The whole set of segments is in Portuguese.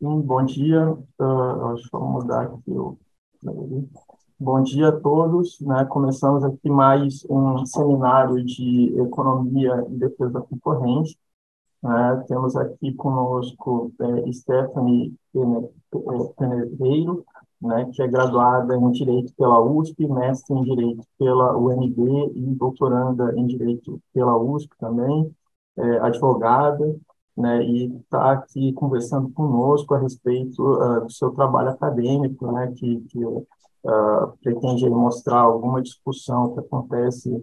Sim, bom dia. Acho que vou mudar aqui Bom dia a todos, né? Começamos aqui mais um seminário de Economia e Defesa da Concorrência, né? Temos aqui conosco Stephanie Penedeiro, né? Que é graduada em Direito pela USP, mestre em Direito pela UNB e doutoranda em Direito pela USP também, advogada, né, e está aqui conversando conosco a respeito do seu trabalho acadêmico, né, que pretende aí mostrar alguma discussão que acontece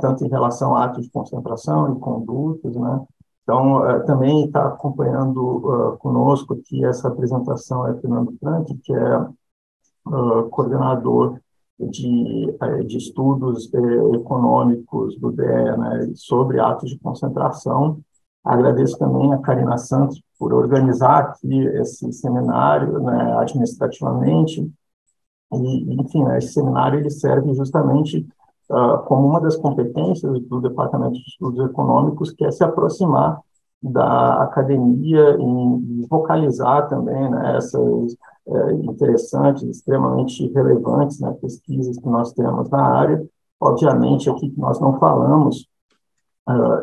tanto em relação a atos de concentração e condutas, né. Então, também está acompanhando conosco aqui essa apresentação é Fernando Frank, que é coordenador de estudos econômicos do DE, né, sobre atos de concentração. Agradeço também a Karina Santos por organizar aqui esse seminário, né, administrativamente. Enfim, né, esse seminário ele serve justamente como uma das competências do Departamento de Estudos Econômicos, que é se aproximar da academia e vocalizar também, né, essas interessantes, extremamente relevantes, né, pesquisas que nós temos na área. Obviamente, aqui que nós não falamos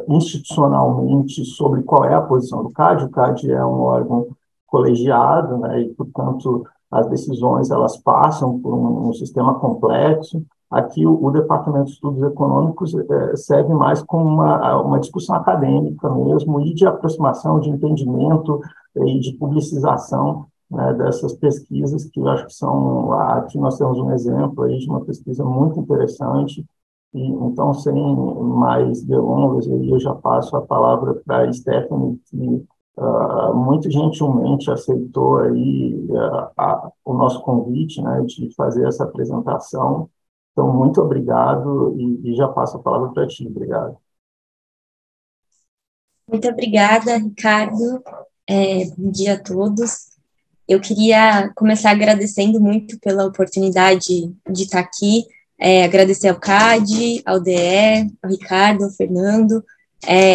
institucionalmente sobre qual é a posição do CAD. O CAD é um órgão colegiado, né, e, portanto, as decisões elas passam por um sistema complexo. Aqui, o Departamento de Estudos Econômicos serve mais como uma discussão acadêmica mesmo, e de aproximação, de entendimento e de publicização, né, dessas pesquisas, que eu acho que são... Aqui nós temos um exemplo aí de uma pesquisa muito interessante. Então, sem mais delongas, eu já passo a palavra para a Stephanie, que muito gentilmente aceitou aí o nosso convite, né, de fazer essa apresentação. Então, muito obrigado e já passo a palavra para ti. Obrigado. Muito obrigada, Ricardo. Bom dia a todos. Eu queria começar agradecendo muito pela oportunidade de estar aqui. Agradecer ao CAD, ao DE, ao Ricardo, ao Fernando.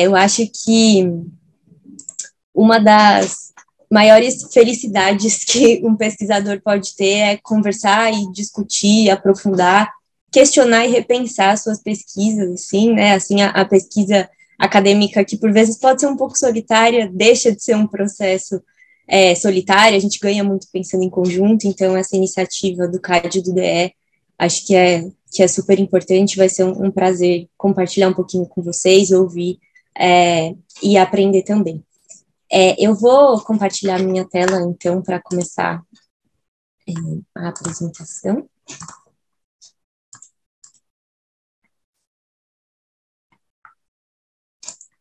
Eu acho que uma das maiores felicidades que um pesquisador pode ter é conversar e discutir, aprofundar, questionar e repensar suas pesquisas, assim, né? Assim, a pesquisa acadêmica, que por vezes pode ser um pouco solitária, deixa de ser um processo solitário, a gente ganha muito pensando em conjunto. Então essa iniciativa do CAD e do DE, acho que é super importante. Vai ser um prazer compartilhar um pouquinho com vocês, ouvir e aprender também. Eu vou compartilhar minha tela, então, para começar a apresentação.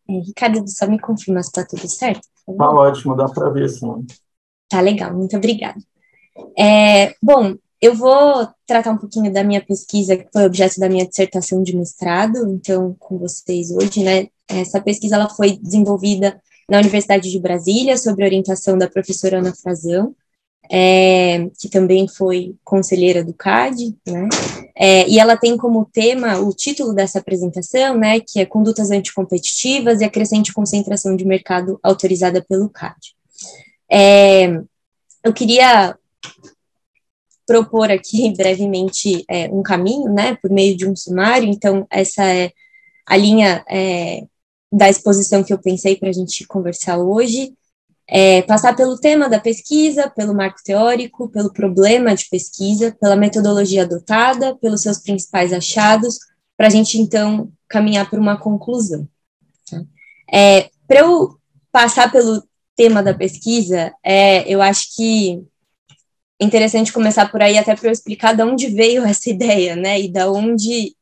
Ricardo, só me confirma se está tudo certo? Tá ótimo, dá para ver, sim. Tá legal, muito obrigada. Bom, eu vou tratar um pouquinho da minha pesquisa, que foi objeto da minha dissertação de mestrado, então, com vocês hoje, né? Essa pesquisa ela foi desenvolvida na Universidade de Brasília, sob orientação da professora Ana Frazão, que também foi conselheira do CAD, né? E ela tem como tema o título dessa apresentação, né, que é Condutas Anticompetitivas e a Crescente Concentração de Mercado Autorizada pelo CAD. Eu queria propor aqui brevemente um caminho, né, por meio de um sumário. Então, essa é a linha da exposição que eu pensei para a gente conversar hoje. Passar pelo tema da pesquisa, pelo marco teórico, pelo problema de pesquisa, pela metodologia adotada, pelos seus principais achados, para a gente, então, caminhar para uma conclusão. Para eu passar pelo tema da pesquisa, eu acho que é interessante começar por aí, até para eu explicar de onde veio essa ideia, né, e de onde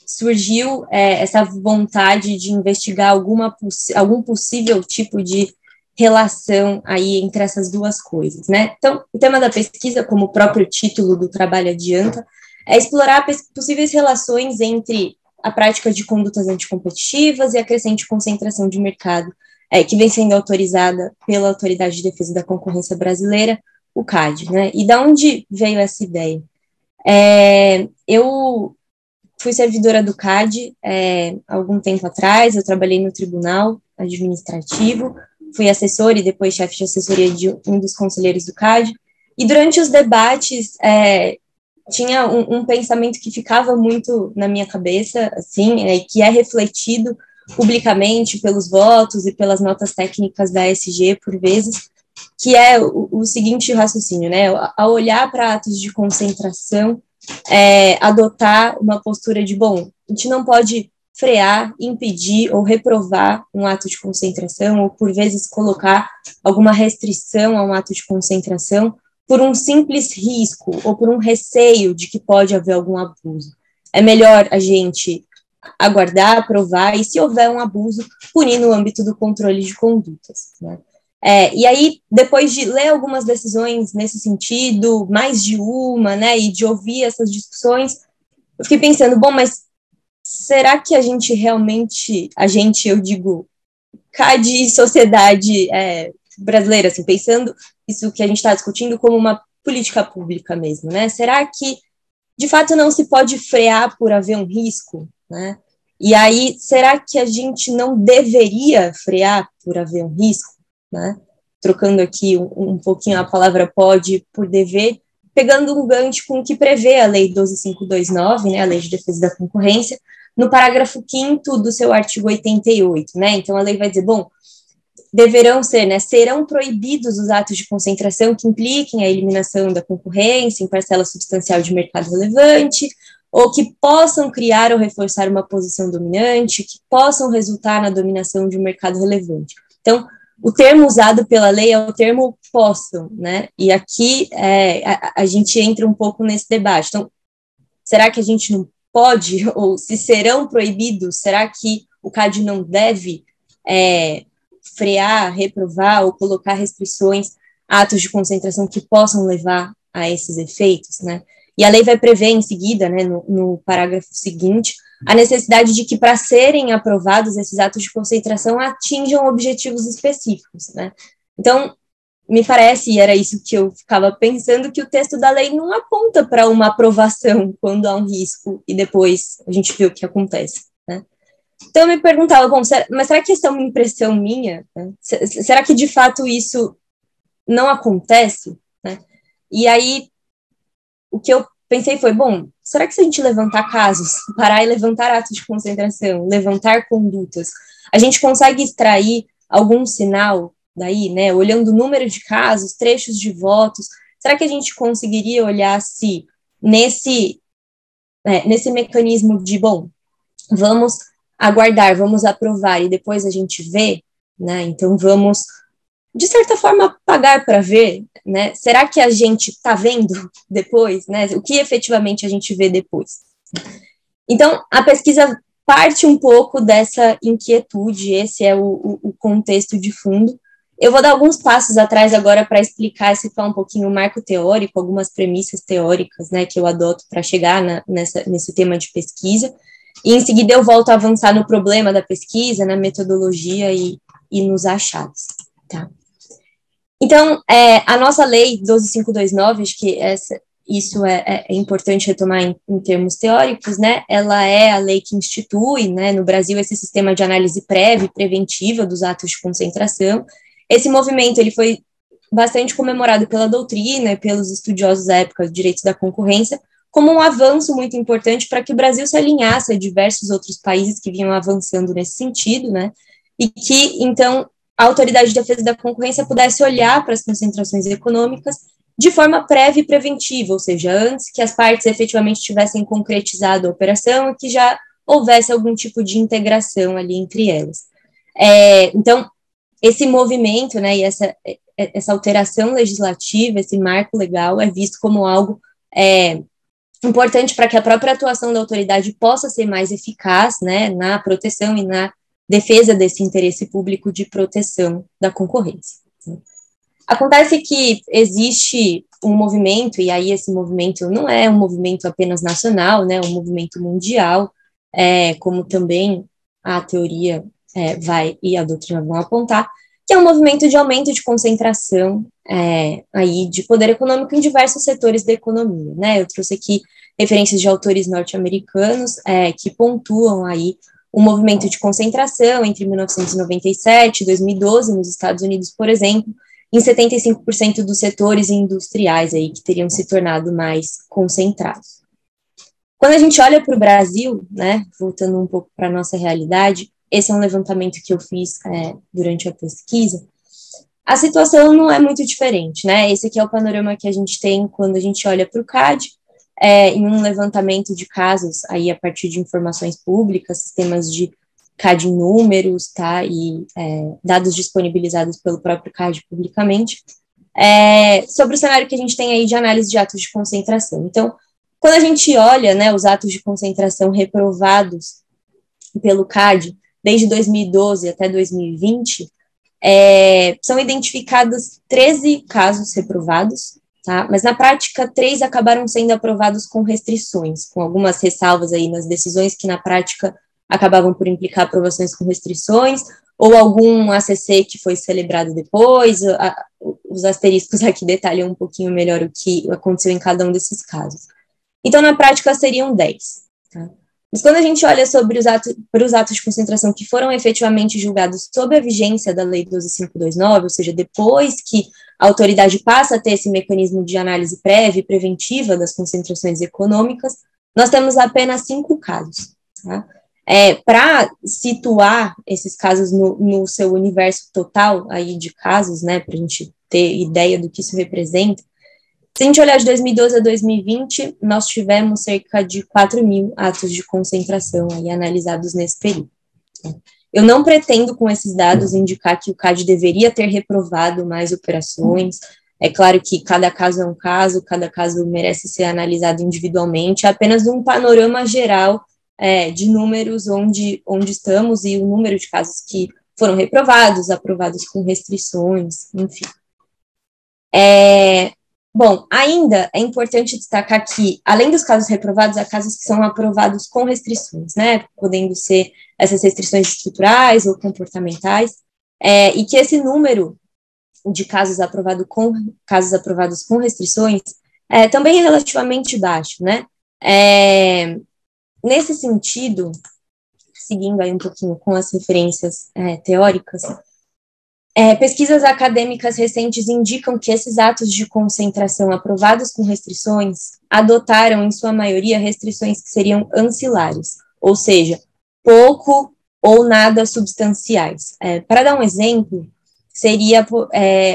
surgiu essa vontade de investigar algum possível tipo de relação aí entre essas duas coisas, né? Então, o tema da pesquisa, como o próprio título do trabalho adianta, é explorar possíveis relações entre a prática de condutas anticompetitivas e a crescente concentração de mercado, que vem sendo autorizada pela Autoridade de Defesa da Concorrência Brasileira, o CAD, né? E da onde veio essa ideia? Eu fui servidora do CAD há algum tempo atrás, eu trabalhei no Tribunal Administrativo, fui assessora e depois chefe de assessoria de um dos conselheiros do CAD, e durante os debates tinha um pensamento que ficava muito na minha cabeça, assim, que é refletido publicamente pelos votos e pelas notas técnicas da ESG, por vezes, que é o seguinte raciocínio, né? Ao olhar para atos de concentração, adotar uma postura de, bom, a gente não pode frear, impedir ou reprovar um ato de concentração, ou por vezes colocar alguma restrição a um ato de concentração por um simples risco ou por um receio de que pode haver algum abuso. É melhor a gente aguardar, aprovar, e se houver um abuso, punir no âmbito do controle de condutas, né? E aí, depois de ler algumas decisões nesse sentido, mais de uma, né, e de ouvir essas discussões, eu fiquei pensando, bom, mas será que a gente realmente, eu digo, CAD e sociedade brasileira, assim, pensando isso que a gente está discutindo como uma política pública mesmo, né? Será que, de fato, não se pode frear por haver um risco, né? E aí, será que a gente não deveria frear por haver um risco, né? Trocando aqui um pouquinho a palavra pode por dever, pegando um gancho com o que prevê a Lei 12.529, né, a Lei de Defesa da Concorrência, no parágrafo 5º do seu artigo 88, né? Então, a lei vai dizer, bom, deverão ser, né, serão proibidos os atos de concentração que impliquem a eliminação da concorrência em parcela substancial de mercado relevante, ou que possam criar ou reforçar uma posição dominante, que possam resultar na dominação de um mercado relevante. Então, o termo usado pela lei é o termo possam, né? E aqui a gente entra um pouco nesse debate. Então, será que a gente não pode, ou se serão proibidos, será que o CAD não deve frear, reprovar ou colocar restrições a atos de concentração que possam levar a esses efeitos, né? E a lei vai prever em seguida, né, no parágrafo seguinte, a necessidade de que, para serem aprovados, esses atos de concentração atinjam objetivos específicos, né? Então, me parece, e era isso que eu ficava pensando, que o texto da lei não aponta para uma aprovação quando há um risco, e depois a gente vê o que acontece, né? Então, eu me perguntava, bom, mas será que essa é uma impressão minha? Né? Será que, de fato, isso não acontece? Né? E aí, o que eu pensei foi, bom, será que se a gente levantar casos, parar e levantar atos de concentração, levantar condutas, a gente consegue extrair algum sinal daí, né, olhando o número de casos, trechos de votos, será que a gente conseguiria olhar se nesse mecanismo de, bom, vamos aguardar, vamos aprovar e depois a gente vê, né, então vamos, de certa forma, pagar para ver, né, será que a gente está vendo depois, né, o que efetivamente a gente vê depois? Então, a pesquisa parte um pouco dessa inquietude, esse é o contexto de fundo. Eu vou dar alguns passos atrás agora para explicar e citar um pouquinho o marco teórico, algumas premissas teóricas, né, que eu adoto para chegar nesse tema de pesquisa, e em seguida eu volto a avançar no problema da pesquisa, na metodologia e nos achados, tá? Então, a nossa lei 12.529, acho que isso é importante retomar em termos teóricos, né? Ela é a lei que institui, né, no Brasil, esse sistema de análise prévia e preventiva dos atos de concentração. Esse movimento ele foi bastante comemorado pela doutrina e pelos estudiosos da época de direitos da concorrência como um avanço muito importante para que o Brasil se alinhasse a diversos outros países que vinham avançando nesse sentido, né? E que, então, a Autoridade de Defesa da Concorrência pudesse olhar para as concentrações econômicas de forma prévia e preventiva, ou seja, antes que as partes efetivamente tivessem concretizado a operação e que já houvesse algum tipo de integração ali entre elas. Então, esse movimento, né, e essa alteração legislativa, esse marco legal, é visto como algo importante para que a própria atuação da autoridade possa ser mais eficaz, né, na proteção e na defesa desse interesse público de proteção da concorrência. Acontece que existe um movimento, e aí esse movimento não é um movimento apenas nacional, né, um movimento mundial, como também a teoria vai e a doutrina vão apontar, que é um movimento de aumento de concentração aí de poder econômico em diversos setores da economia, né? Eu trouxe aqui referências de autores norte-americanos que pontuam aí um movimento de concentração entre 1997 e 2012 nos Estados Unidos, por exemplo, em 75% dos setores industriais aí que teriam se tornado mais concentrados. Quando a gente olha para o Brasil, né, voltando um pouco para a nossa realidade, esse é um levantamento que eu fiz durante a pesquisa, a situação não é muito diferente, né? Esse aqui é o panorama que a gente tem quando a gente olha para o CAD, em um levantamento de casos, aí a partir de informações públicas, sistemas de CAD em números, tá? E dados disponibilizados pelo próprio CAD publicamente, sobre o cenário que a gente tem aí de análise de atos de concentração. Então, quando a gente olha, né, os atos de concentração reprovados pelo CAD, desde 2012 até 2020, são identificados 13 casos reprovados, tá? Mas na prática, 3 acabaram sendo aprovados com restrições, com algumas ressalvas aí nas decisões que na prática acabavam por implicar aprovações com restrições, ou algum ACC que foi celebrado depois. Os asteriscos aqui detalham um pouquinho melhor o que aconteceu em cada um desses casos. Então, na prática, seriam 10. Tá? Mas quando a gente olha para os atos de concentração que foram efetivamente julgados sob a vigência da Lei 12.529, ou seja, depois que a autoridade passa a ter esse mecanismo de análise prévia e preventiva das concentrações econômicas, nós temos apenas 5 casos. Tá? Para situar esses casos no seu universo total aí de casos, né, para a gente ter ideia do que isso representa, se a gente olhar de 2012 a 2020, nós tivemos cerca de 4.000 atos de concentração aí analisados nesse período. Eu não pretendo, com esses dados, indicar que o CAD deveria ter reprovado mais operações. É claro que cada caso é um caso, cada caso merece ser analisado individualmente, é apenas um panorama geral de números onde estamos e o número de casos que foram reprovados, aprovados com restrições, enfim. Bom, ainda é importante destacar que, além dos casos reprovados, há casos que são aprovados com restrições, né, podendo ser essas restrições estruturais ou comportamentais, e que esse número de casos aprovados com restrições também é relativamente baixo, né. Nesse sentido, seguindo aí um pouquinho com as referências teóricas, pesquisas acadêmicas recentes indicam que esses atos de concentração aprovados com restrições adotaram, em sua maioria, restrições que seriam ancilares, ou seja, pouco ou nada substanciais. Para dar um exemplo, seria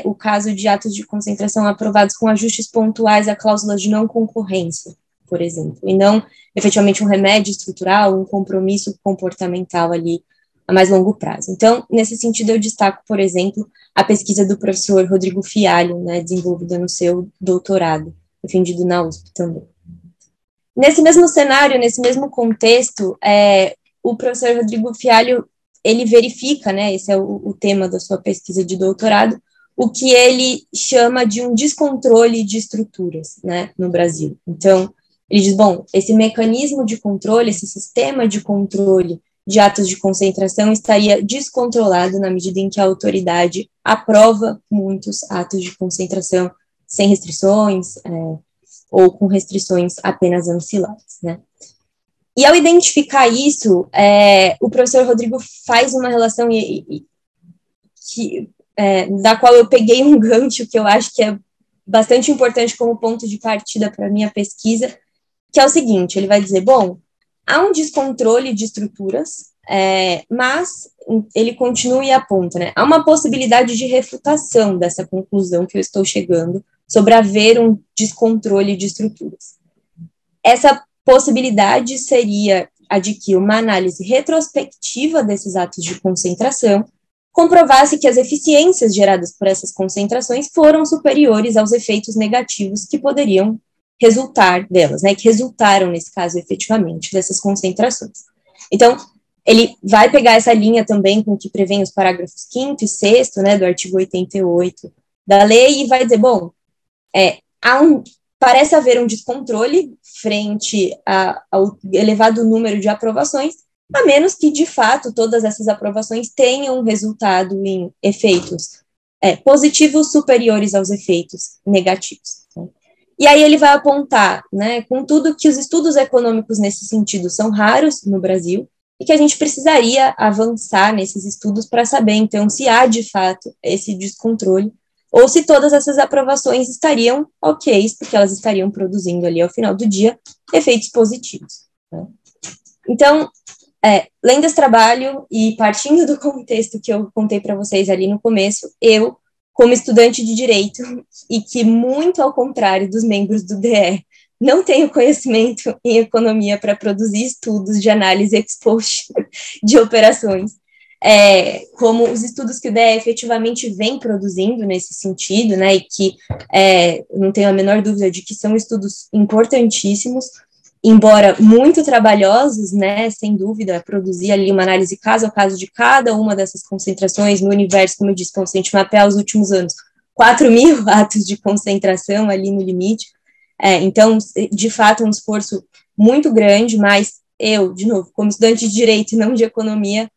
o caso de atos de concentração aprovados com ajustes pontuais a cláusulas de não concorrência, por exemplo, e não efetivamente um remédio estrutural, um compromisso comportamental ali a mais longo prazo. Então, nesse sentido, eu destaco, por exemplo, a pesquisa do professor Rodrigo Fialho, né, desenvolvida no seu doutorado, defendido na USP também. Nesse mesmo cenário, nesse mesmo contexto, o professor Rodrigo Fialho, ele verifica, né, esse é o tema da sua pesquisa de doutorado, o que ele chama de um descontrole de estruturas, né, no Brasil. Então, ele diz, bom, esse mecanismo de controle, esse sistema de controle de atos de concentração estaria descontrolado na medida em que a autoridade aprova muitos atos de concentração sem restrições ou com restrições apenas ancilares, né? E ao identificar isso, o professor Rodrigo faz uma relação da qual eu peguei um gancho que eu acho que é bastante importante como ponto de partida para a minha pesquisa, que é o seguinte, ele vai dizer, bom, há um descontrole de estruturas, mas ele continua e aponta, né? Há uma possibilidade de refutação dessa conclusão que eu estou chegando sobre haver um descontrole de estruturas. Essa possibilidade seria a de que uma análise retrospectiva desses atos de concentração comprovasse que as eficiências geradas por essas concentrações foram superiores aos efeitos negativos que poderiam resultar delas, né, que resultaram, nesse caso, efetivamente, dessas concentrações. Então, ele vai pegar essa linha também com que prevêem os parágrafos 5º e 6º, né, do artigo 88 da lei, e vai dizer, bom, parece haver um descontrole frente ao elevado número de aprovações, a menos que, de fato, todas essas aprovações tenham resultado em efeitos positivos superiores aos efeitos negativos. Né? E aí ele vai apontar, né, contudo, que os estudos econômicos nesse sentido são raros no Brasil, e que a gente precisaria avançar nesses estudos para saber, então, se há, de fato, esse descontrole, ou se todas essas aprovações estariam ok, porque elas estariam produzindo ali, ao final do dia, efeitos positivos, né? Então, lendo esse trabalho e partindo do contexto que eu contei para vocês ali no começo, eu, como estudante de Direito, e que, muito ao contrário dos membros do DE, não tenho conhecimento em economia para produzir estudos de análise ex post de operações, como os estudos que o DE efetivamente vem produzindo nesse sentido, né, e que não tenho a menor dúvida de que são estudos importantíssimos, embora muito trabalhosos, né, sem dúvida, produzir ali uma análise caso a caso de cada uma dessas concentrações no universo, como eu disse, se a gente mapear os últimos anos, 4.000 atos de concentração ali no limite. Então, de fato, é um esforço muito grande, mas eu, de novo, como estudante de Direito e não de Economia,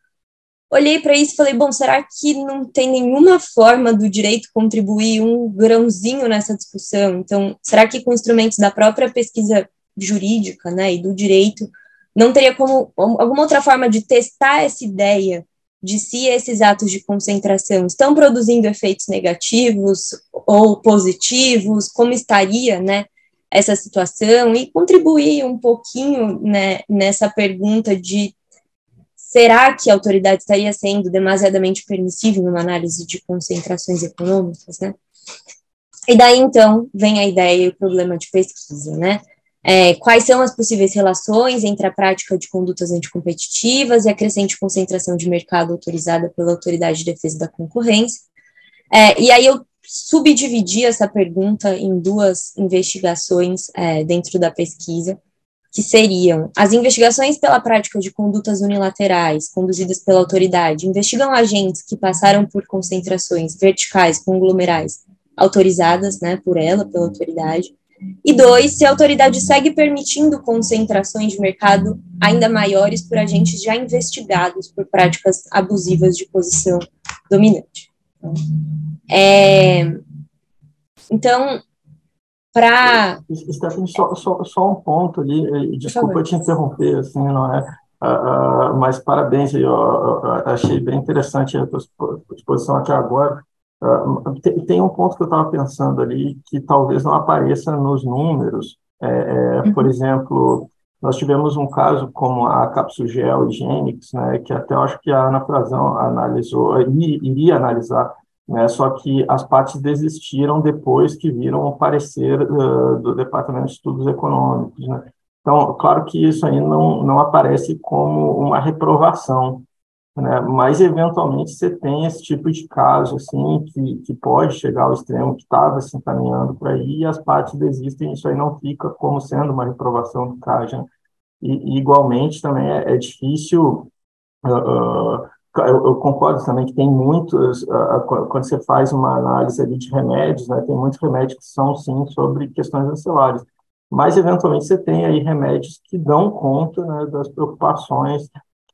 olhei para isso e falei, bom, será que não tem nenhuma forma do direito contribuir um grãozinho nessa discussão? Então, será que com instrumentos da própria pesquisa jurídica, né, e do direito, não teria como alguma outra forma de testar essa ideia de se esses atos de concentração estão produzindo efeitos negativos ou positivos, como estaria, né, essa situação, e contribuir um pouquinho, né, nessa pergunta de será que a autoridade estaria sendo demasiadamente permissiva numa análise de concentrações econômicas, né? E daí, então, vem a ideia e o problema de pesquisa, né? Quais são as possíveis relações entre a prática de condutas anticompetitivas e a crescente concentração de mercado autorizada pela Autoridade de Defesa da Concorrência? E aí eu subdividi essa pergunta em duas investigações dentro da pesquisa, que seriam as investigações pela prática de condutas unilaterais conduzidas pela autoridade, investigam agentes que passaram por concentrações verticais, conglomerais, autorizadas, né, por ela, pela autoridade, e 2, se a autoridade segue permitindo concentrações de mercado ainda maiores por agentes já investigados por práticas abusivas de posição dominante. Então, para... Stephanie, só um ponto ali, desculpa te interromper, assim, não é? Mas parabéns, eu achei bem interessante a tua exposição até agora. Tem um ponto que eu estava pensando ali que talvez não apareça nos números. Por exemplo, nós tivemos um caso como a Capsugel Higienics, né, que até eu acho que a Ana Frazão analisou, iria analisar, né, só que as partes desistiram depois que viram o parecer do Departamento de Estudos Econômicos, né? Então, claro que isso aí não aparece como uma reprovação, né? Mas, eventualmente, você tem esse tipo de caso, assim, que pode chegar ao extremo, que estava se encaminhando por aí, e as partes desistem, isso aí não fica como sendo uma reprovação do CAGED, né? E, igualmente, também é difícil... Eu concordo também que tem muitos, quando você faz uma análise ali de remédios, né, tem muitos remédios que são, sim, sobre questões ancilares, mas, eventualmente, você tem aí remédios que dão conta, né, das preocupações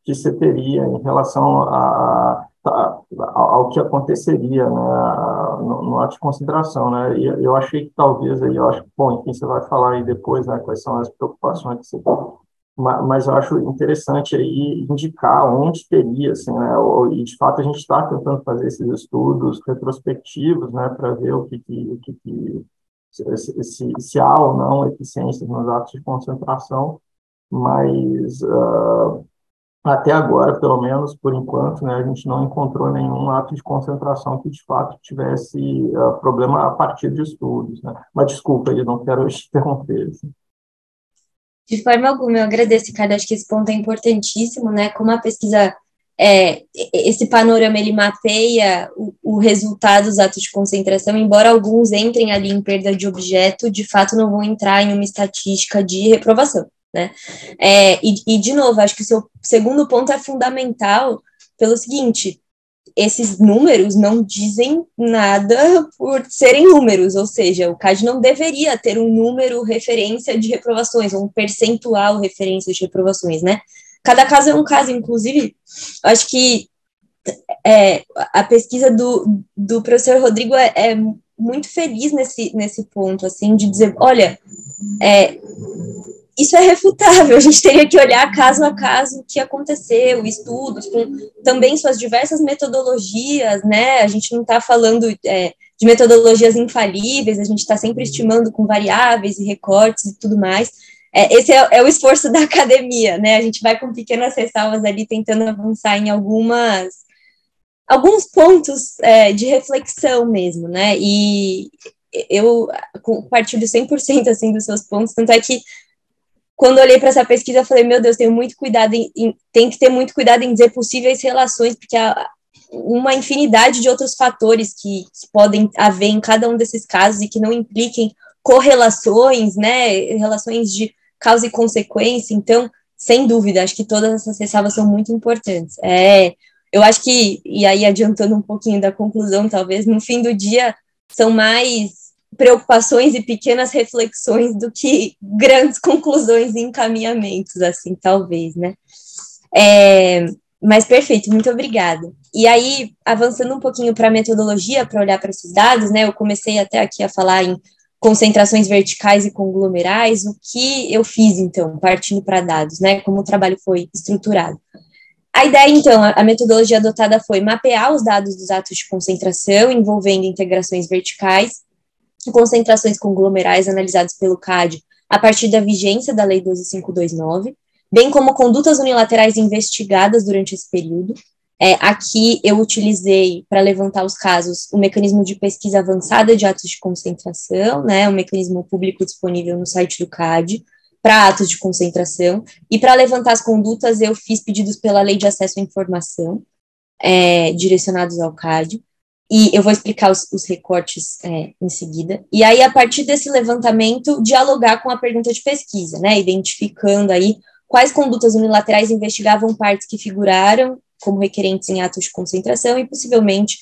que você teria em relação ao que aconteceria, né, no ato de consideração, né, e eu achei que talvez, aí, eu acho que, bom, enfim, você vai falar aí depois, né, quais são as preocupações que você tem, mas eu acho interessante aí indicar onde teria, assim, né, e de fato a gente está tentando fazer esses estudos retrospectivos, né, para ver se há ou não eficiências nos atos de concentração, mas até agora, pelo menos por enquanto, né, a gente não encontrou nenhum ato de concentração que de fato tivesse problema a partir de estudos, né. Mas desculpa, eu não quero te interromper, assim. De forma alguma, eu agradeço, Ricardo, acho que esse ponto é importantíssimo, né, como a pesquisa, esse panorama, ele mapeia o resultado dos atos de concentração, embora alguns entrem ali em perda de objeto, de fato não vão entrar em uma estatística de reprovação, né, e de novo, acho que o seu segundo ponto é fundamental pelo seguinte: esses números não dizem nada por serem números, ou seja, o CAGED não deveria ter um número referência de reprovações, ou um percentual referência de reprovações, né? Cada caso é um caso, inclusive, acho que a pesquisa do professor Rodrigo é muito feliz nesse ponto, assim, de dizer, olha, isso é refutável, a gente teria que olhar caso a caso o que aconteceu, estudos, com também suas diversas metodologias, né, a gente não está falando de metodologias infalíveis, a gente está sempre estimando com variáveis e recortes e tudo mais. Esse é o esforço da academia, né? A gente vai com pequenas ressalvas ali tentando avançar em alguns pontos de reflexão mesmo, né? E eu compartilho 100% assim dos seus pontos, tanto é que quando eu olhei para essa pesquisa, eu falei, meu Deus, tenho muito cuidado tem que ter muito cuidado em dizer possíveis relações, porque há uma infinidade de outros fatores que podem haver em cada um desses casos e que não impliquem correlações, né, relações de causa e consequência. Então, sem dúvida, acho que todas essas ressalvas são muito importantes. Eu acho que, e aí adiantando um pouquinho da conclusão, talvez, no fim do dia, são mais preocupações e pequenas reflexões do que grandes conclusões e encaminhamentos, assim, talvez, né? Mas perfeito, muito obrigada. E aí, avançando um pouquinho para a metodologia, para olhar para esses dados, né, eu comecei até aqui a falar em concentrações verticais e conglomerais, o que eu fiz, então, partindo para dados, né, como o trabalho foi estruturado. A ideia, então, a metodologia adotada foi mapear os dados dos atos de concentração envolvendo integrações verticais e concentrações conglomerais analisados pelo CAD a partir da vigência da Lei 12.529, bem como condutas unilaterais investigadas durante esse período. Aqui eu utilizei, para levantar os casos, o mecanismo de pesquisa avançada de atos de concentração, né, um mecanismo público disponível no site do CAD, para atos de concentração, e para levantar as condutas eu fiz pedidos pela Lei de Acesso à Informação, direcionados ao CAD, e eu vou explicar os recortes em seguida, e aí, a partir desse levantamento, dialogar com a pergunta de pesquisa, né, identificando aí quais condutas unilaterais investigavam partes que figuraram como requerentes em atos de concentração e possivelmente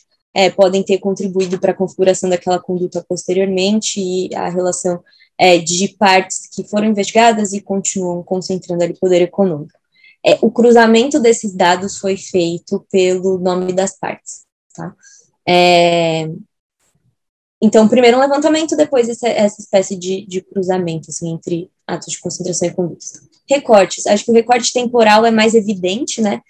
podem ter contribuído para a configuração daquela conduta posteriormente e a relação de partes que foram investigadas e continuam concentrando ali poder econômico. O cruzamento desses dados foi feito pelo nome das partes, tá? Então, primeiro um levantamento, depois essa espécie de cruzamento, assim, entre atos de concentração e condutas. Recortes, acho que o recorte temporal é mais evidente, né?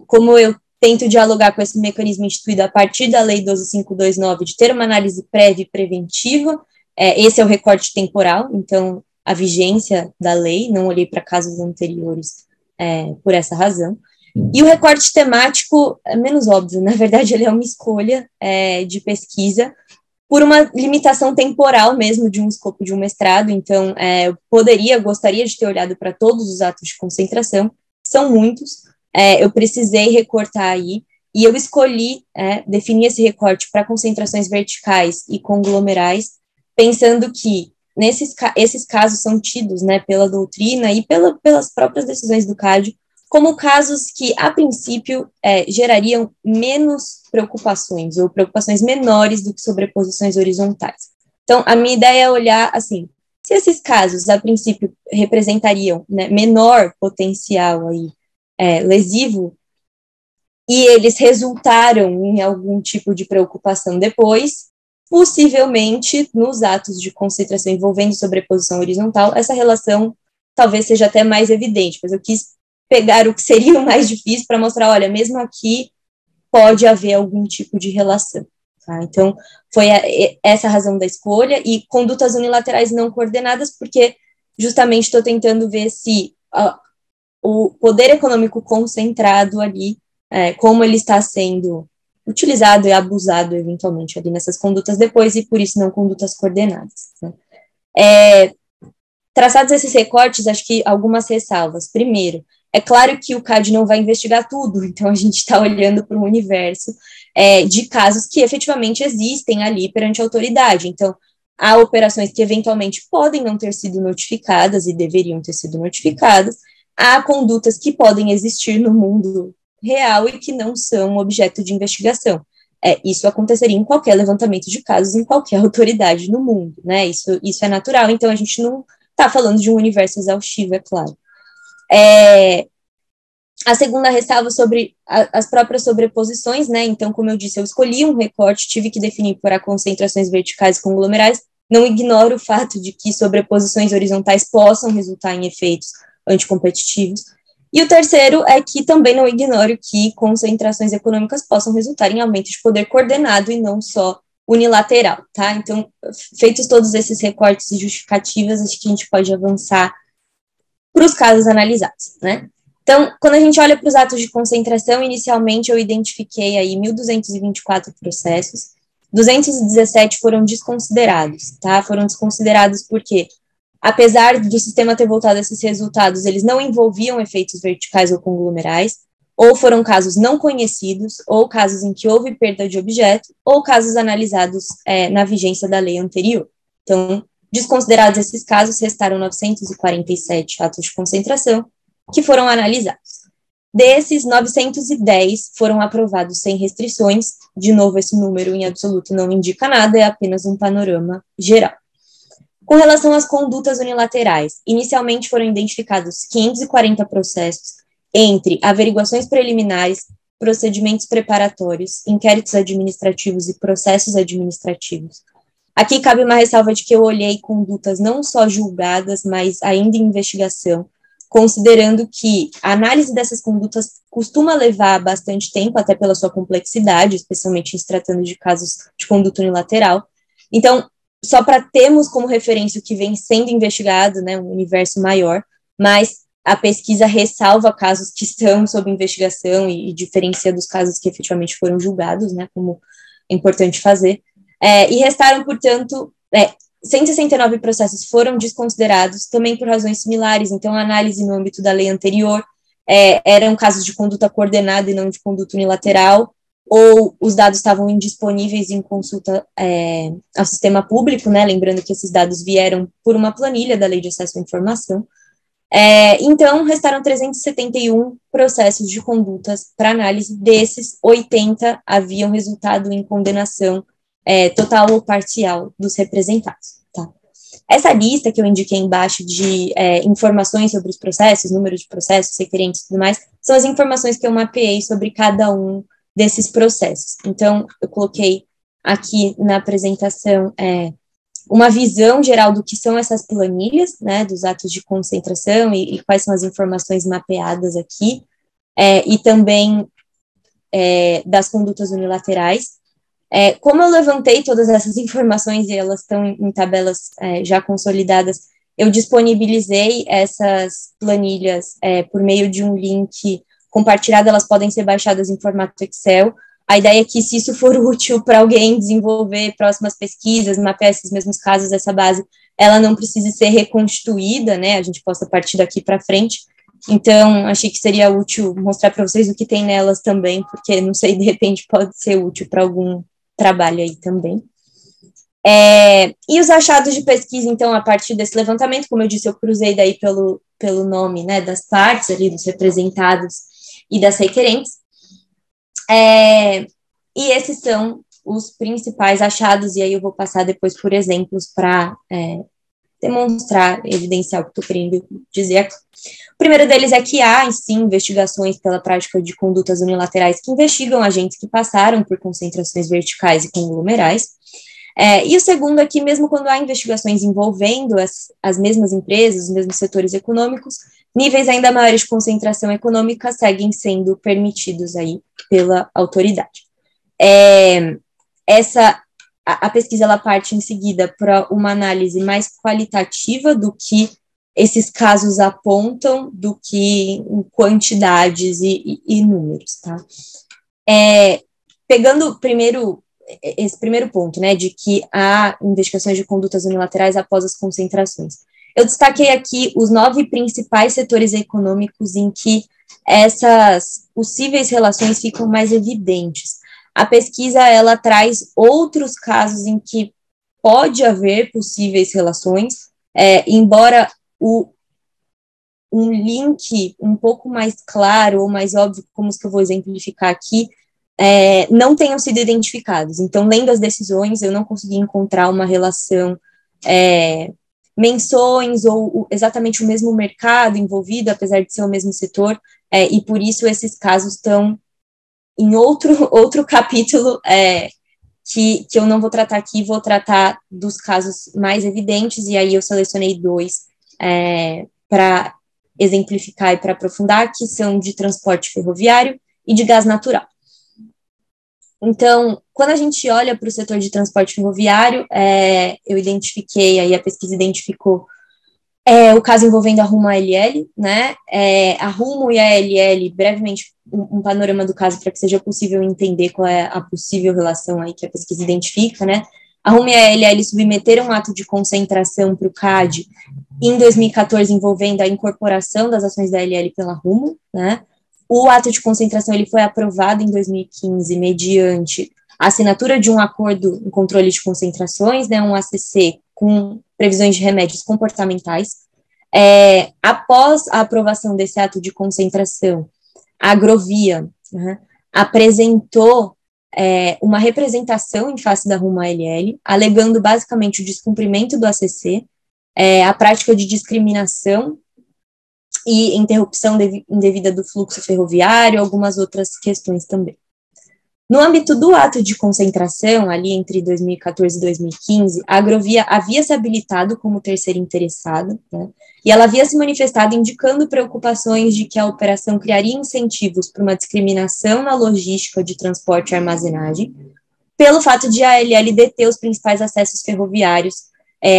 Como eu tento dialogar com esse mecanismo instituído a partir da Lei 12.529 de ter uma análise prévia e preventiva, esse é o recorte temporal, então, a vigência da lei, não olhei para casos anteriores por essa razão. E o recorte temático é menos óbvio, na verdade, ele é uma escolha de pesquisa por uma limitação temporal mesmo de um escopo de um mestrado, então, eu gostaria de ter olhado para todos os atos de concentração, são muitos, eu precisei recortar aí, e eu escolhi definir esse recorte para concentrações verticais e conglomerais, pensando que esses casos são tidos, né, pela doutrina e pelas próprias decisões do CAD, como casos que, a princípio, gerariam menos preocupações, ou preocupações menores do que sobreposições horizontais. Então, a minha ideia é olhar, assim, se esses casos, a princípio, representariam, né, menor potencial aí, lesivo, e eles resultaram em algum tipo de preocupação depois, possivelmente, nos atos de concentração envolvendo sobreposição horizontal, essa relação talvez seja até mais evidente, mas eu quis pegar o que seria o mais difícil para mostrar, olha, mesmo aqui pode haver algum tipo de relação. Tá? Então, foi essa a razão da escolha, e condutas unilaterais não coordenadas, porque justamente estou tentando ver se o poder econômico concentrado ali, como ele está sendo utilizado e abusado eventualmente ali nessas condutas depois, e por isso não condutas coordenadas. Né? Traçados esses recortes, acho que algumas ressalvas. Primeiro, é claro que o CAD não vai investigar tudo, então a gente está olhando para um universo de casos que efetivamente existem ali perante a autoridade. Então, há operações que eventualmente podem não ter sido notificadas e deveriam ter sido notificadas, há condutas que podem existir no mundo real e que não são objeto de investigação. Isso aconteceria em qualquer levantamento de casos, em qualquer autoridade no mundo, né? Isso é natural, então a gente não está falando de um universo exaustivo, é claro. A segunda ressalva sobre as próprias sobreposições, né? Então, como eu disse, eu escolhi um recorte, tive que definir para concentrações verticais e conglomerais, não ignoro o fato de que sobreposições horizontais possam resultar em efeitos anticompetitivos. E o terceiro é que também não ignoro que concentrações econômicas possam resultar em aumento de poder coordenado e não só unilateral, tá? Então, feitos todos esses recortes e justificativas, acho que a gente pode avançar para os casos analisados, né? Então, quando a gente olha para os atos de concentração, inicialmente eu identifiquei aí 1.224 processos, 217 foram desconsiderados, tá? Foram desconsiderados porque, apesar do sistema ter voltado a esses resultados, eles não envolviam efeitos verticais ou conglomerais, ou foram casos não conhecidos, ou casos em que houve perda de objeto, ou casos analisados na vigência da lei anterior. Então, desconsiderados esses casos, restaram 947 atos de concentração que foram analisados. Desses, 910 foram aprovados sem restrições. De novo, esse número em absoluto não indica nada, é apenas um panorama geral. Com relação às condutas unilaterais, inicialmente foram identificados 540 processos entre averiguações preliminares, procedimentos preparatórios, inquéritos administrativos e processos administrativos. Aqui cabe uma ressalva de que eu olhei condutas não só julgadas, mas ainda em investigação, considerando que a análise dessas condutas costuma levar bastante tempo, até pela sua complexidade, especialmente se tratando de casos de conduta unilateral. Então, só para termos como referência o que vem sendo investigado, né, um universo maior, mas a pesquisa ressalva casos que estão sob investigação e diferencia dos casos que efetivamente foram julgados, né, como é importante fazer. E restaram, portanto, 169 processos foram desconsiderados, também por razões similares. Então, a análise no âmbito da lei anterior eram casos de conduta coordenada e não de conduta unilateral, ou os dados estavam indisponíveis em consulta ao sistema público, né, lembrando que esses dados vieram por uma planilha da Lei de Acesso à Informação. Então, restaram 371 processos de condutas para análise. Desses, 80 haviam resultado em condenação total ou parcial dos representados. Tá? Essa lista que eu indiquei embaixo de informações sobre os processos, número de processos, requerentes e tudo mais, são as informações que eu mapeei sobre cada um desses processos. Então, eu coloquei aqui na apresentação uma visão geral do que são essas planilhas, né, dos atos de concentração e quais são as informações mapeadas aqui, e também das condutas unilaterais. Como eu levantei todas essas informações e elas estão em tabelas já consolidadas, eu disponibilizei essas planilhas por meio de um link compartilhado, elas podem ser baixadas em formato Excel. A ideia é que, se isso for útil para alguém desenvolver próximas pesquisas, mapear esses mesmos casos, essa base, ela não precise ser reconstituída, né, a gente possa partir daqui para frente. Então, achei que seria útil mostrar para vocês o que tem nelas também, porque, não sei, de repente pode ser útil para algum trabalho aí também. E os achados de pesquisa, então, a partir desse levantamento, como eu disse, eu cruzei daí pelo nome, né, das partes ali, dos representados e das requerentes, e esses são os principais achados, e aí eu vou passar depois por exemplos para demonstrar, evidenciar o que estou querendo dizer aqui. O primeiro deles é que há, sim, investigações pela prática de condutas unilaterais que investigam agentes que passaram por concentrações verticais e conglomerais. E o segundo é que, mesmo quando há investigações envolvendo as mesmas empresas, os mesmos setores econômicos, níveis ainda maiores de concentração econômica seguem sendo permitidos aí pela autoridade. A pesquisa ela parte em seguida para uma análise mais qualitativa do que esses casos apontam, do que em quantidades e números, tá? Pegando esse primeiro ponto, né, de que há investigações de condutas unilaterais após as concentrações. Eu destaquei aqui os 9 principais setores econômicos em que essas possíveis relações ficam mais evidentes. A pesquisa, ela traz outros casos em que pode haver possíveis relações, embora um link um pouco mais claro ou mais óbvio, como os que eu vou exemplificar aqui, não tenham sido identificados. Então, lendo as decisões, eu não consegui encontrar uma relação, menções ou exatamente o mesmo mercado envolvido, apesar de ser o mesmo setor, e por isso esses casos estão em outro capítulo que eu não vou tratar aqui, vou tratar dos casos mais evidentes, e aí eu selecionei 2 para exemplificar e para aprofundar, que são de transporte ferroviário e de gás natural. Então, quando a gente olha para o setor de transporte ferroviário, eu identifiquei, aí a pesquisa identificou o caso envolvendo a Rumo ALL, né? A Rumo e a ALL, brevemente, um panorama do caso para que seja possível entender qual é a possível relação aí que a pesquisa identifica, né? A Rumo e a ALL submeteram um ato de concentração para o CAD em 2014, envolvendo a incorporação das ações da ALL pela Rumo, né? O ato de concentração ele foi aprovado em 2015 mediante a assinatura de um acordo em controle de concentrações, né, um ACC com previsões de remédios comportamentais. Após a aprovação desse ato de concentração, a Agrovia, né, apresentou uma representação em face da Rumo ALL, alegando basicamente o descumprimento do ACC, a prática de discriminação e interrupção indevida do fluxo ferroviário, algumas outras questões também. No âmbito do ato de concentração, ali entre 2014 e 2015, a Agrovia havia se habilitado como terceira interessada, né, e ela havia se manifestado indicando preocupações de que a operação criaria incentivos para uma discriminação na logística de transporte e armazenagem, pelo fato de a ALL deter os principais acessos ferroviários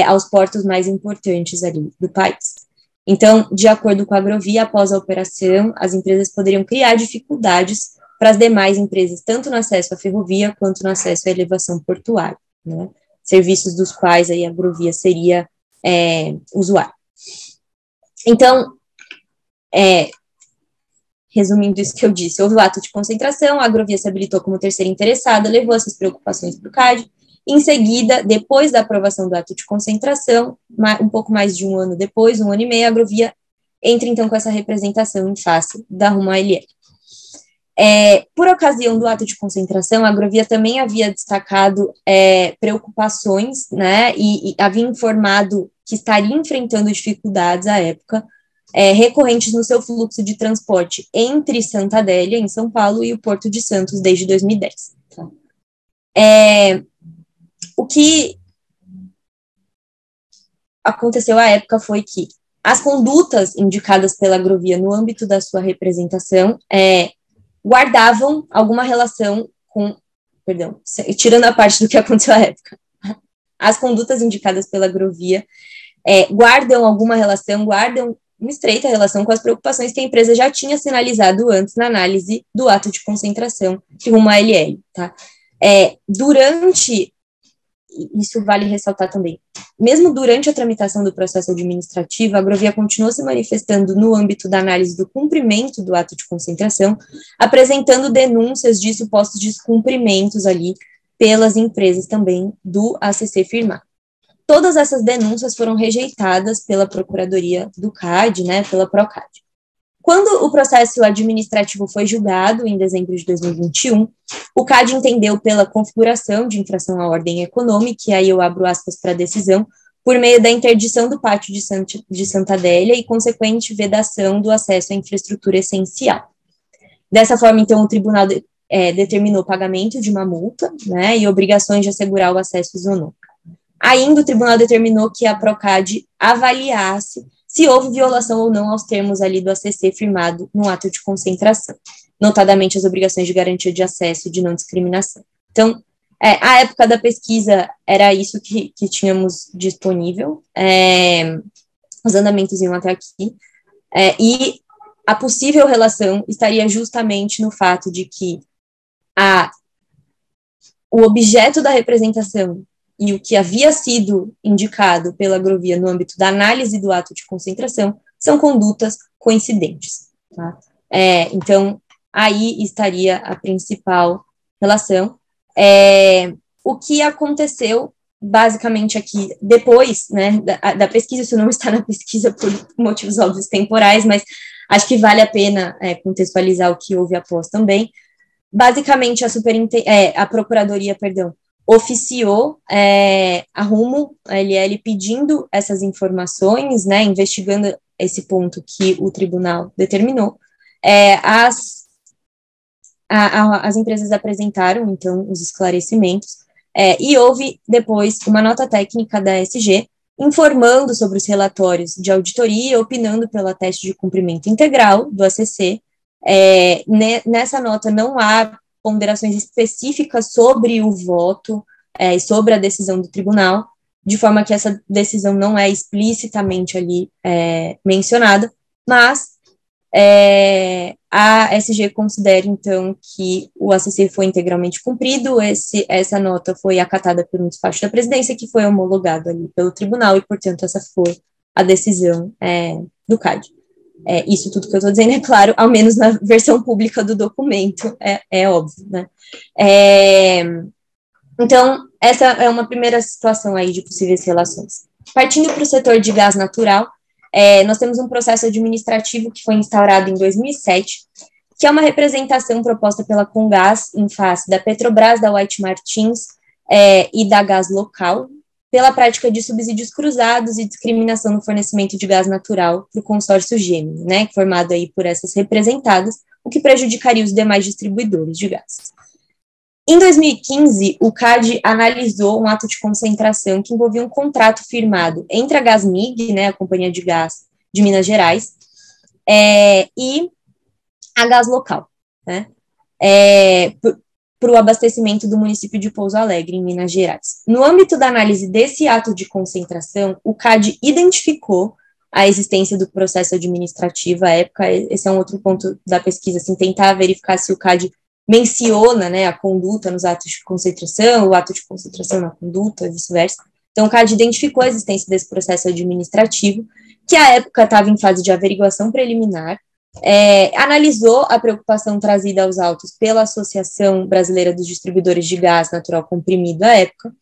aos portos mais importantes ali do país. Então, de acordo com a Agrovia, após a operação, as empresas poderiam criar dificuldades para as demais empresas, tanto no acesso à ferrovia, quanto no acesso à elevação portuária, né? Serviços dos quais aí a Agrovia seria usuário. Então, resumindo isso que eu disse, houve o ato de concentração, a Agrovia se habilitou como terceira interessada, levou essas preocupações para o CAD. Em seguida, depois da aprovação do ato de concentração, um pouco mais de um ano depois, 1 ano e meio, a Agrovia entra, então, com essa representação em face da Rumo ALL. Por ocasião do ato de concentração, a Agrovia também havia destacado preocupações, né, e havia informado que estaria enfrentando dificuldades à época, recorrentes no seu fluxo de transporte entre Santa Adélia, em São Paulo, e o Porto de Santos desde 2010. Tá? O que aconteceu à época foi que as condutas indicadas pela Agrovia no âmbito da sua representação guardavam alguma relação com, tirando a parte do que aconteceu à época, as condutas indicadas pela Agrovia guardam alguma relação, guardam uma estreita relação com as preocupações que a empresa já tinha sinalizado antes na análise do ato de concentração de Rumo ALL, tá? Isso vale ressaltar também, mesmo durante a tramitação do processo administrativo, a Agrovia continuou se manifestando no âmbito da análise do cumprimento do ato de concentração, apresentando denúncias de supostos descumprimentos ali pelas empresas também do ACC firmado. Todas essas denúncias foram rejeitadas pela Procuradoria do CAD, né, pela Procad. Quando o processo administrativo foi julgado, em dezembro de 2021, o CAD entendeu pela configuração de infração à ordem econômica, e aí eu abro aspas para a decisão, por meio da interdição do pátio de Santa Adélia e consequente vedação do acesso à infraestrutura essencial. Dessa forma, então, o tribunal determinou o pagamento de uma multa, né, e obrigações de assegurar o acesso isonômico. Ainda o tribunal determinou que a Procad avaliasse se houve violação ou não aos termos ali do ACC firmado no ato de concentração, notadamente as obrigações de garantia de acesso e de não discriminação. Então, a época da pesquisa era isso que tínhamos disponível, os andamentos iam até aqui, e a possível relação estaria justamente no fato de que o objeto da representação e o que havia sido indicado pela Agrovia no âmbito da análise do ato de concentração são condutas coincidentes. Tá? Então, aí estaria a principal relação. O que aconteceu, basicamente, aqui, depois, né, da pesquisa, isso não está na pesquisa por motivos óbvios temporais, mas acho que vale a pena contextualizar o que houve após também. Basicamente, a Procuradoria, oficiou a Rumo ALL pedindo essas informações, né, investigando esse ponto que o tribunal determinou. As empresas apresentaram, então, os esclarecimentos, E houve depois uma nota técnica da SG informando sobre os relatórios de auditoria, opinando pela teste de cumprimento integral do ACC. Nessa nota não há ponderações específicas sobre o voto e sobre a decisão do tribunal, de forma que essa decisão não é explicitamente ali mencionada, mas a SG considera, então, que o ACC foi integralmente cumprido. Essa nota foi acatada por um despacho da presidência, que foi homologado ali pelo tribunal, e, portanto, essa foi a decisão do CAD. Isso tudo que eu estou dizendo, é claro, ao menos na versão pública do documento, é óbvio, né? Então, essa é uma primeira situação aí de possíveis relações. Partindo para o setor de gás natural, nós temos um processo administrativo que foi instaurado em 2007, que é uma representação proposta pela Comgás em face da Petrobras, da White Martins e da Gás Local, pela prática de subsídios cruzados e discriminação no fornecimento de gás natural para o consórcio Gemini, né, formado aí por essas representadas, o que prejudicaria os demais distribuidores de gás. Em 2015, o CAD analisou um ato de concentração que envolvia um contrato firmado entre a Gasmig, né, a Companhia de Gás de Minas Gerais, e a Gás Local, né, para o abastecimento do município de Pouso Alegre, em Minas Gerais. No âmbito da análise desse ato de concentração, o CAD identificou a existência do processo administrativo à época. Esse é um outro ponto da pesquisa, assim, tentar verificar se o CAD menciona, né, a conduta nos atos de concentração, o ato de concentração na conduta, e vice-versa. Então, o CAD identificou a existência desse processo administrativo, que à época estava em fase de averiguação preliminar, analisou a preocupação trazida aos autos pela Associação Brasileira dos Distribuidores de Gás Natural Comprimido à época,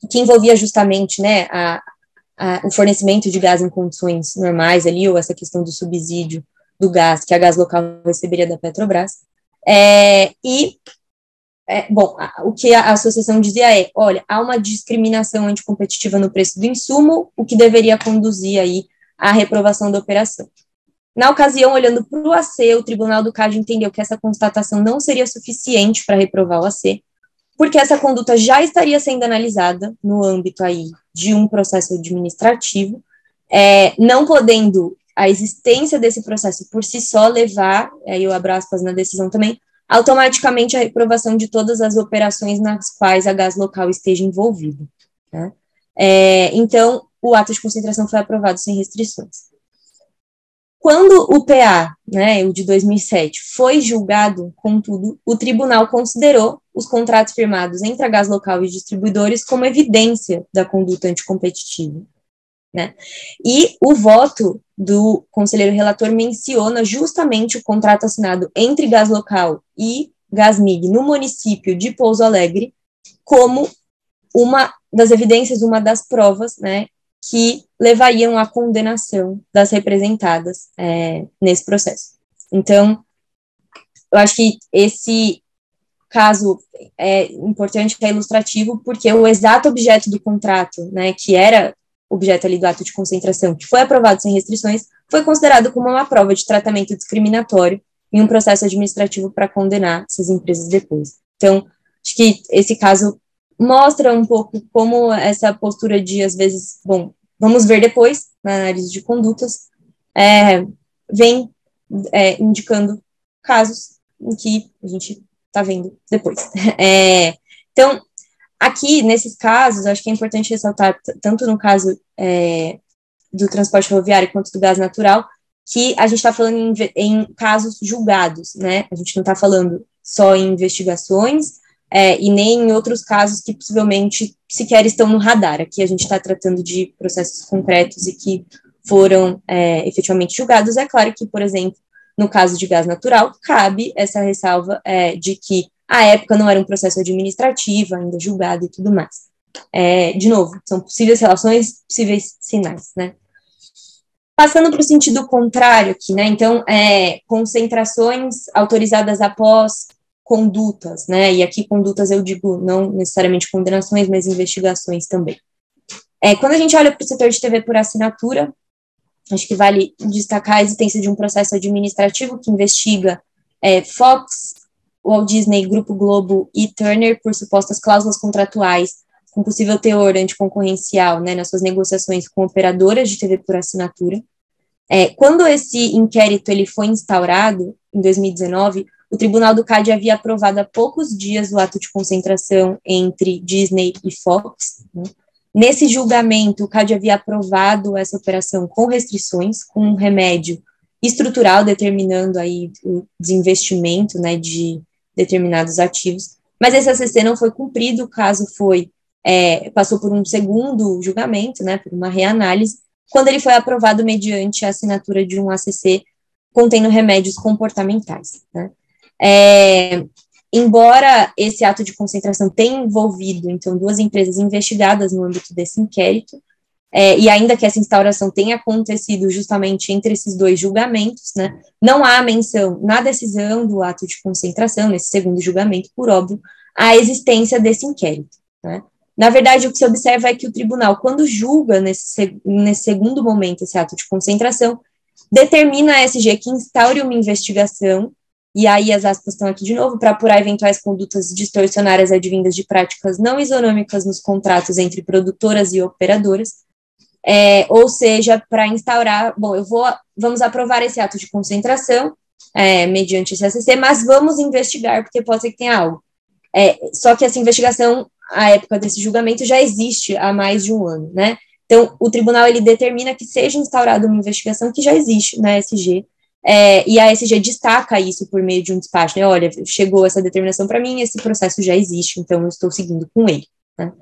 que envolvia justamente, né, o fornecimento de gás em condições normais ali, ou essa questão do subsídio do gás que a Gás Local receberia da Petrobras. O que a associação dizia olha, há uma discriminação anticompetitiva no preço do insumo, o que deveria conduzir aí à reprovação da operação. Na ocasião, olhando para o AC, o Tribunal do CAD entendeu que essa constatação não seria suficiente para reprovar o AC, porque essa conduta já estaria sendo analisada no âmbito aí de um processo administrativo, não podendo a existência desse processo por si só levar, aí eu abro aspas na decisão também, automaticamente a reprovação de todas as operações nas quais a Gás Local esteja envolvida, né? Então, o ato de concentração foi aprovado sem restrições. Quando o PA, né, o de 2007, foi julgado, contudo, o tribunal considerou os contratos firmados entre a Gás Local e os distribuidores como evidência da conduta anticompetitiva, né? E o voto do conselheiro relator menciona justamente o contrato assinado entre Gás Local e Gasmig no município de Pouso Alegre como uma das evidências, uma das provas, né, que levariam à condenação das representadas nesse processo. Então, eu acho que esse caso é importante, é ilustrativo, porque o exato objeto do contrato, né, que era objeto ali do ato de concentração, que foi aprovado sem restrições, foi considerado como uma prova de tratamento discriminatório em um processo administrativo para condenar essas empresas depois. Então, acho que esse caso mostra um pouco como essa postura de, às vezes, bom, vamos ver depois, na análise de condutas, vem indicando casos em que a gente está vendo depois. Então, aqui, nesses casos, acho que é importante ressaltar, tanto no caso do transporte ferroviário quanto do gás natural, que a gente está falando em casos julgados, né? A gente não está falando só em investigações e nem em outros casos que possivelmente sequer estão no radar. Aqui a gente está tratando de processos concretos e que foram efetivamente julgados. É claro que, por exemplo, no caso de gás natural, cabe essa ressalva de que à época não era um processo administrativo, ainda julgado e tudo mais. De novo, são possíveis relações, possíveis sinais, né? Passando para o sentido contrário aqui, né? Então, concentrações autorizadas após condutas, né? E aqui condutas eu digo não necessariamente condenações, mas investigações também. Quando a gente olha para o setor de TV por assinatura, acho que vale destacar a existência de um processo administrativo que investiga Fox, Walt Disney, Grupo Globo e Turner por supostas cláusulas contratuais com possível teor anticoncorrencial, né, nas suas negociações com operadoras de TV por assinatura. Quando esse inquérito ele foi instaurado, em 2019, o Tribunal do CAD havia aprovado há poucos dias o ato de concentração entre Disney e Fox, né? Nesse julgamento, o CAD havia aprovado essa operação com restrições, com um remédio estrutural determinando aí o desinvestimento, né, de determinados ativos, mas esse ACC não foi cumprido, o caso passou por um segundo julgamento, né, por uma reanálise, quando ele foi aprovado mediante a assinatura de um ACC contendo remédios comportamentais, né. Embora esse ato de concentração tenha envolvido, então, 2 empresas investigadas no âmbito desse inquérito, e ainda que essa instauração tenha acontecido justamente entre esses 2 julgamentos, né, não há menção na decisão do ato de concentração, nesse segundo julgamento, por óbvio, a existência desse inquérito, né. Na verdade, o que se observa é que o tribunal, quando julga nesse segundo momento esse ato de concentração, determina a SG que instaure uma investigação, e aí as aspas estão aqui de novo, para apurar eventuais condutas distorcionárias advindas de práticas não isonômicas nos contratos entre produtoras e operadoras, ou seja, para instaurar, vamos aprovar esse ato de concentração, mediante esse ACC, mas vamos investigar, porque pode ser que tenha algo. Só que essa investigação, à época desse julgamento, já existe há mais de um ano, né? Então, o tribunal, ele determina que seja instaurada uma investigação que já existe na SG, e a SG destaca isso por meio de um despacho, né? Olha, chegou essa determinação para mim, esse processo já existe, então eu estou seguindo com ele, né?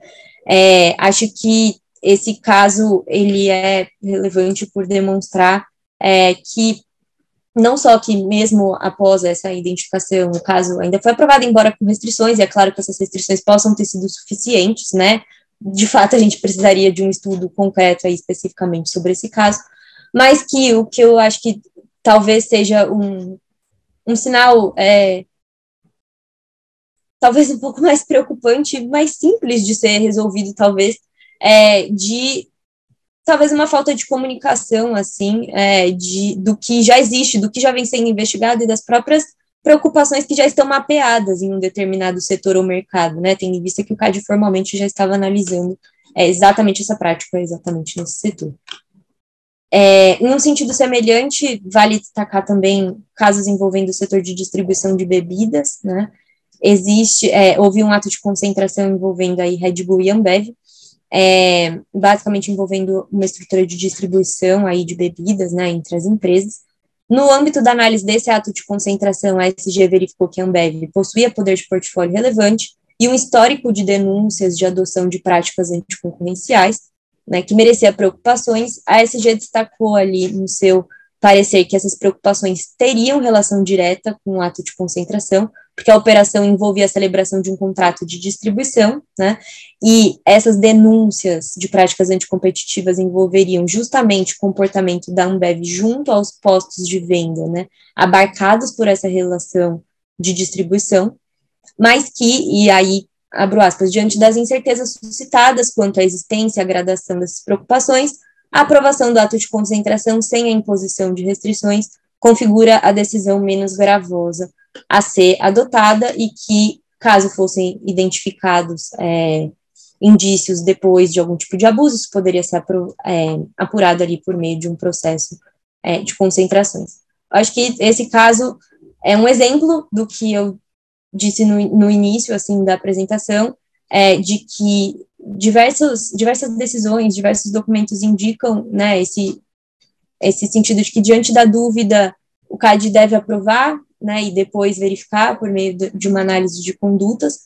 Acho que esse caso, ele é relevante por demonstrar que não só que mesmo após essa identificação, o caso ainda foi aprovado, embora com restrições, e é claro que essas restrições possam ter sido suficientes, né? De fato, a gente precisaria de um estudo concreto aí especificamente sobre esse caso, mas que o que eu acho que talvez seja um sinal talvez um pouco mais preocupante, mais simples de ser resolvido, talvez, de talvez uma falta de comunicação, assim, do que já existe, do que já vem sendo investigado e das próprias preocupações que já estão mapeadas em um determinado setor ou mercado, né, tendo em vista que o CAD formalmente já estava analisando exatamente essa prática, exatamente nesse setor. Em um sentido semelhante, vale destacar também casos envolvendo o setor de distribuição de bebidas, né, houve um ato de concentração envolvendo aí Red Bull e Ambev, basicamente envolvendo uma estrutura de distribuição aí de bebidas, né, entre as empresas. No âmbito da análise desse ato de concentração, a SG verificou que a Ambev possuía poder de portfólio relevante e um histórico de denúncias de adoção de práticas anticoncorrenciais, né, que merecia preocupações. A SG destacou ali no seu parecer que essas preocupações teriam relação direta com o ato de concentração, porque a operação envolvia a celebração de um contrato de distribuição, né, e essas denúncias de práticas anticompetitivas envolveriam justamente o comportamento da Ambev junto aos postos de venda, né, abarcados por essa relação de distribuição, mas que, e aí, abro aspas, diante das incertezas suscitadas quanto à existência e à gradação dessas preocupações, a aprovação do ato de concentração sem a imposição de restrições configura a decisão menos gravosa a ser adotada e que, caso fossem identificados indícios depois de algum tipo de abuso, isso poderia ser apurado ali por meio de um processo de concentrações. Acho que esse caso é um exemplo do que eu disse no início, assim, da apresentação, de que diversas decisões, diversos documentos indicam, né, esse sentido de que, diante da dúvida, o CAD deve aprovar, né, e depois verificar por meio de uma análise de condutas,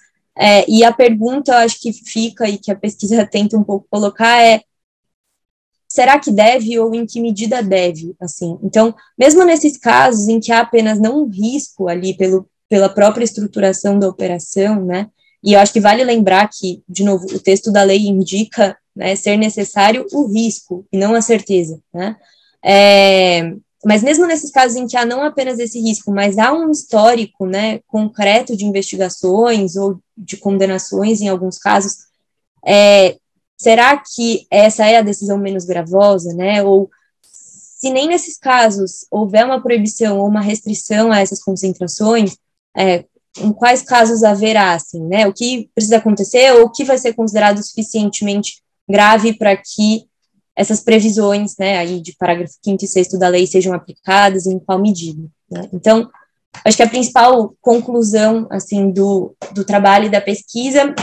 e a pergunta, eu acho que fica, e que a pesquisa tenta um pouco colocar, será que deve ou em que medida deve, assim? Então, mesmo nesses casos em que há apenas não um risco ali pela própria estruturação da operação, né, e eu acho que vale lembrar que, de novo, o texto da lei indica, né, ser necessário o risco e não a certeza, né, mas mesmo nesses casos em que há não apenas esse risco, mas há um histórico, né, concreto de investigações ou de condenações em alguns casos, será que essa é a decisão menos gravosa, né, ou se nem nesses casos houver uma proibição ou uma restrição a essas concentrações, em quais casos haverá, assim, né, o que precisa acontecer ou o que vai ser considerado suficientemente grave para que essas previsões, né, aí de parágrafo 5º e 6º da lei sejam aplicadas e em qual medida, né? Então, acho que a principal conclusão, assim, do trabalho e da pesquisa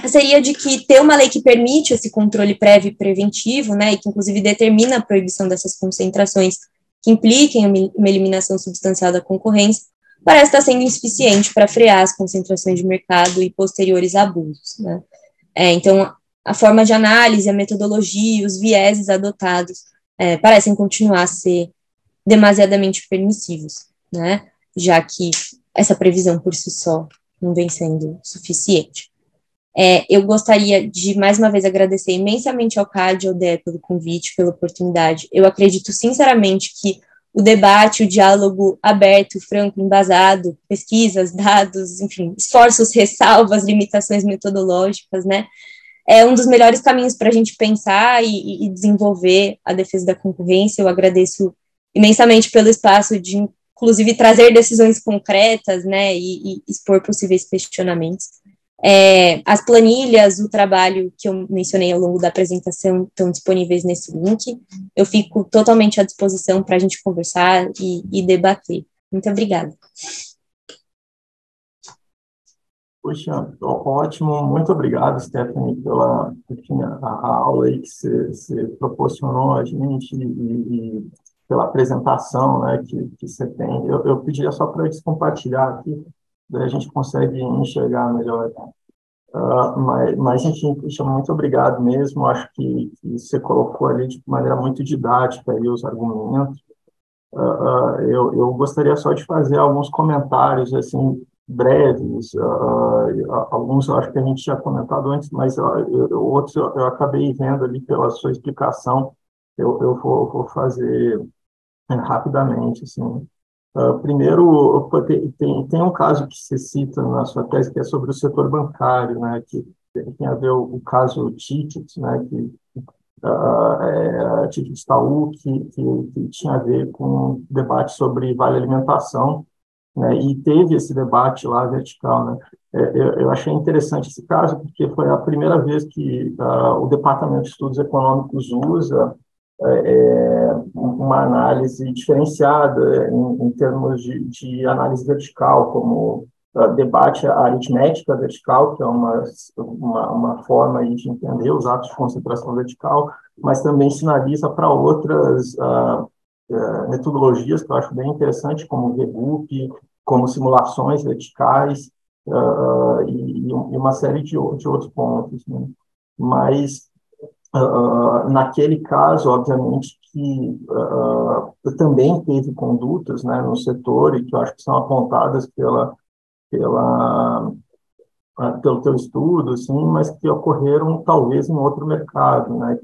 seria de que ter uma lei que permite esse controle prévio e preventivo, né, e que inclusive determina a proibição dessas concentrações que impliquem uma eliminação substancial da concorrência, parece estar sendo insuficiente para frear as concentrações de mercado e posteriores abusos, né. Então, a forma de análise, a metodologia, os vieses adotados parecem continuar a ser demasiadamente permissivos, né, já que essa previsão por si só não vem sendo suficiente. Eu gostaria de, mais uma vez, agradecer imensamente ao CAD e ao DE pelo convite, pela oportunidade. Eu acredito, sinceramente, que o debate, o diálogo aberto, franco, embasado, pesquisas, dados, enfim, esforços, ressalvas, limitações metodológicas, né, é um dos melhores caminhos para a gente pensar e desenvolver a defesa da concorrência. Eu agradeço imensamente pelo espaço de, inclusive, trazer decisões concretas, né, e expor possíveis questionamentos. As planilhas, o trabalho que eu mencionei ao longo da apresentação estão disponíveis nesse link. Eu fico totalmente à disposição para a gente conversar e debater. Muito obrigada. Puxa, ótimo, muito obrigado, Stephanie, pela a aula aí que você proporcionou a gente e pela apresentação, né, que você tem. Eu pediria só para eles compartilhar aqui, daí a gente consegue enxergar melhor. Mas, enfim, puxa, muito obrigado mesmo. Acho que você colocou ali de maneira muito didática aí os argumentos. Eu gostaria só de fazer alguns comentários assim breves. Alguns eu acho que a gente já comentado antes, mas outros eu acabei vendo ali pela sua explicação. Eu vou fazer rapidamente, assim. Primeiro, tem um caso que se cita na sua tese, que é sobre o setor bancário, né, que tem a ver o caso Tickets, né, que Tickets Itaú, que tinha a ver com o debate sobre vale alimentação, né, e teve esse debate lá vertical, né. Eu achei interessante esse caso, porque foi a primeira vez que o Departamento de Estudos Econômicos usa uma análise diferenciada em termos de análise vertical, como debate a aritmética vertical, que é uma forma aí de entender os atos de concentração vertical, mas também sinaliza para outras metodologias que eu acho bem interessante, como o VGUP, como simulações verticais, e uma série de outros pontos, né? Mas naquele caso, obviamente, que também teve condutas, né, no setor e que eu acho que são apontadas pelo teu estudo, assim, mas que ocorreram talvez em outro mercado, né?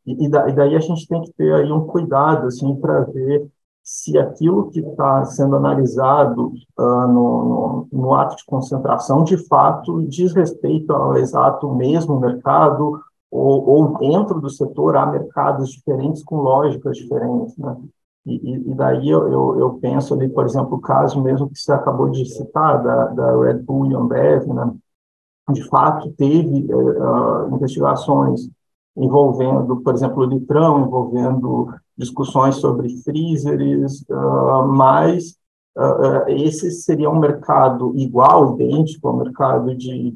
E daí a gente tem que ter aí um cuidado, assim, para ver se aquilo que está sendo analisado no ato de concentração, de fato, diz respeito ao exato mesmo mercado, ou dentro do setor há mercados diferentes com lógicas diferentes, né? E daí eu penso ali, por exemplo, o caso mesmo que você acabou de citar, da Red Bull e Ambev, né? De fato, teve investigações envolvendo, por exemplo, o litrão, envolvendo discussões sobre freezers, mas esse seria um mercado igual, idêntico ao mercado de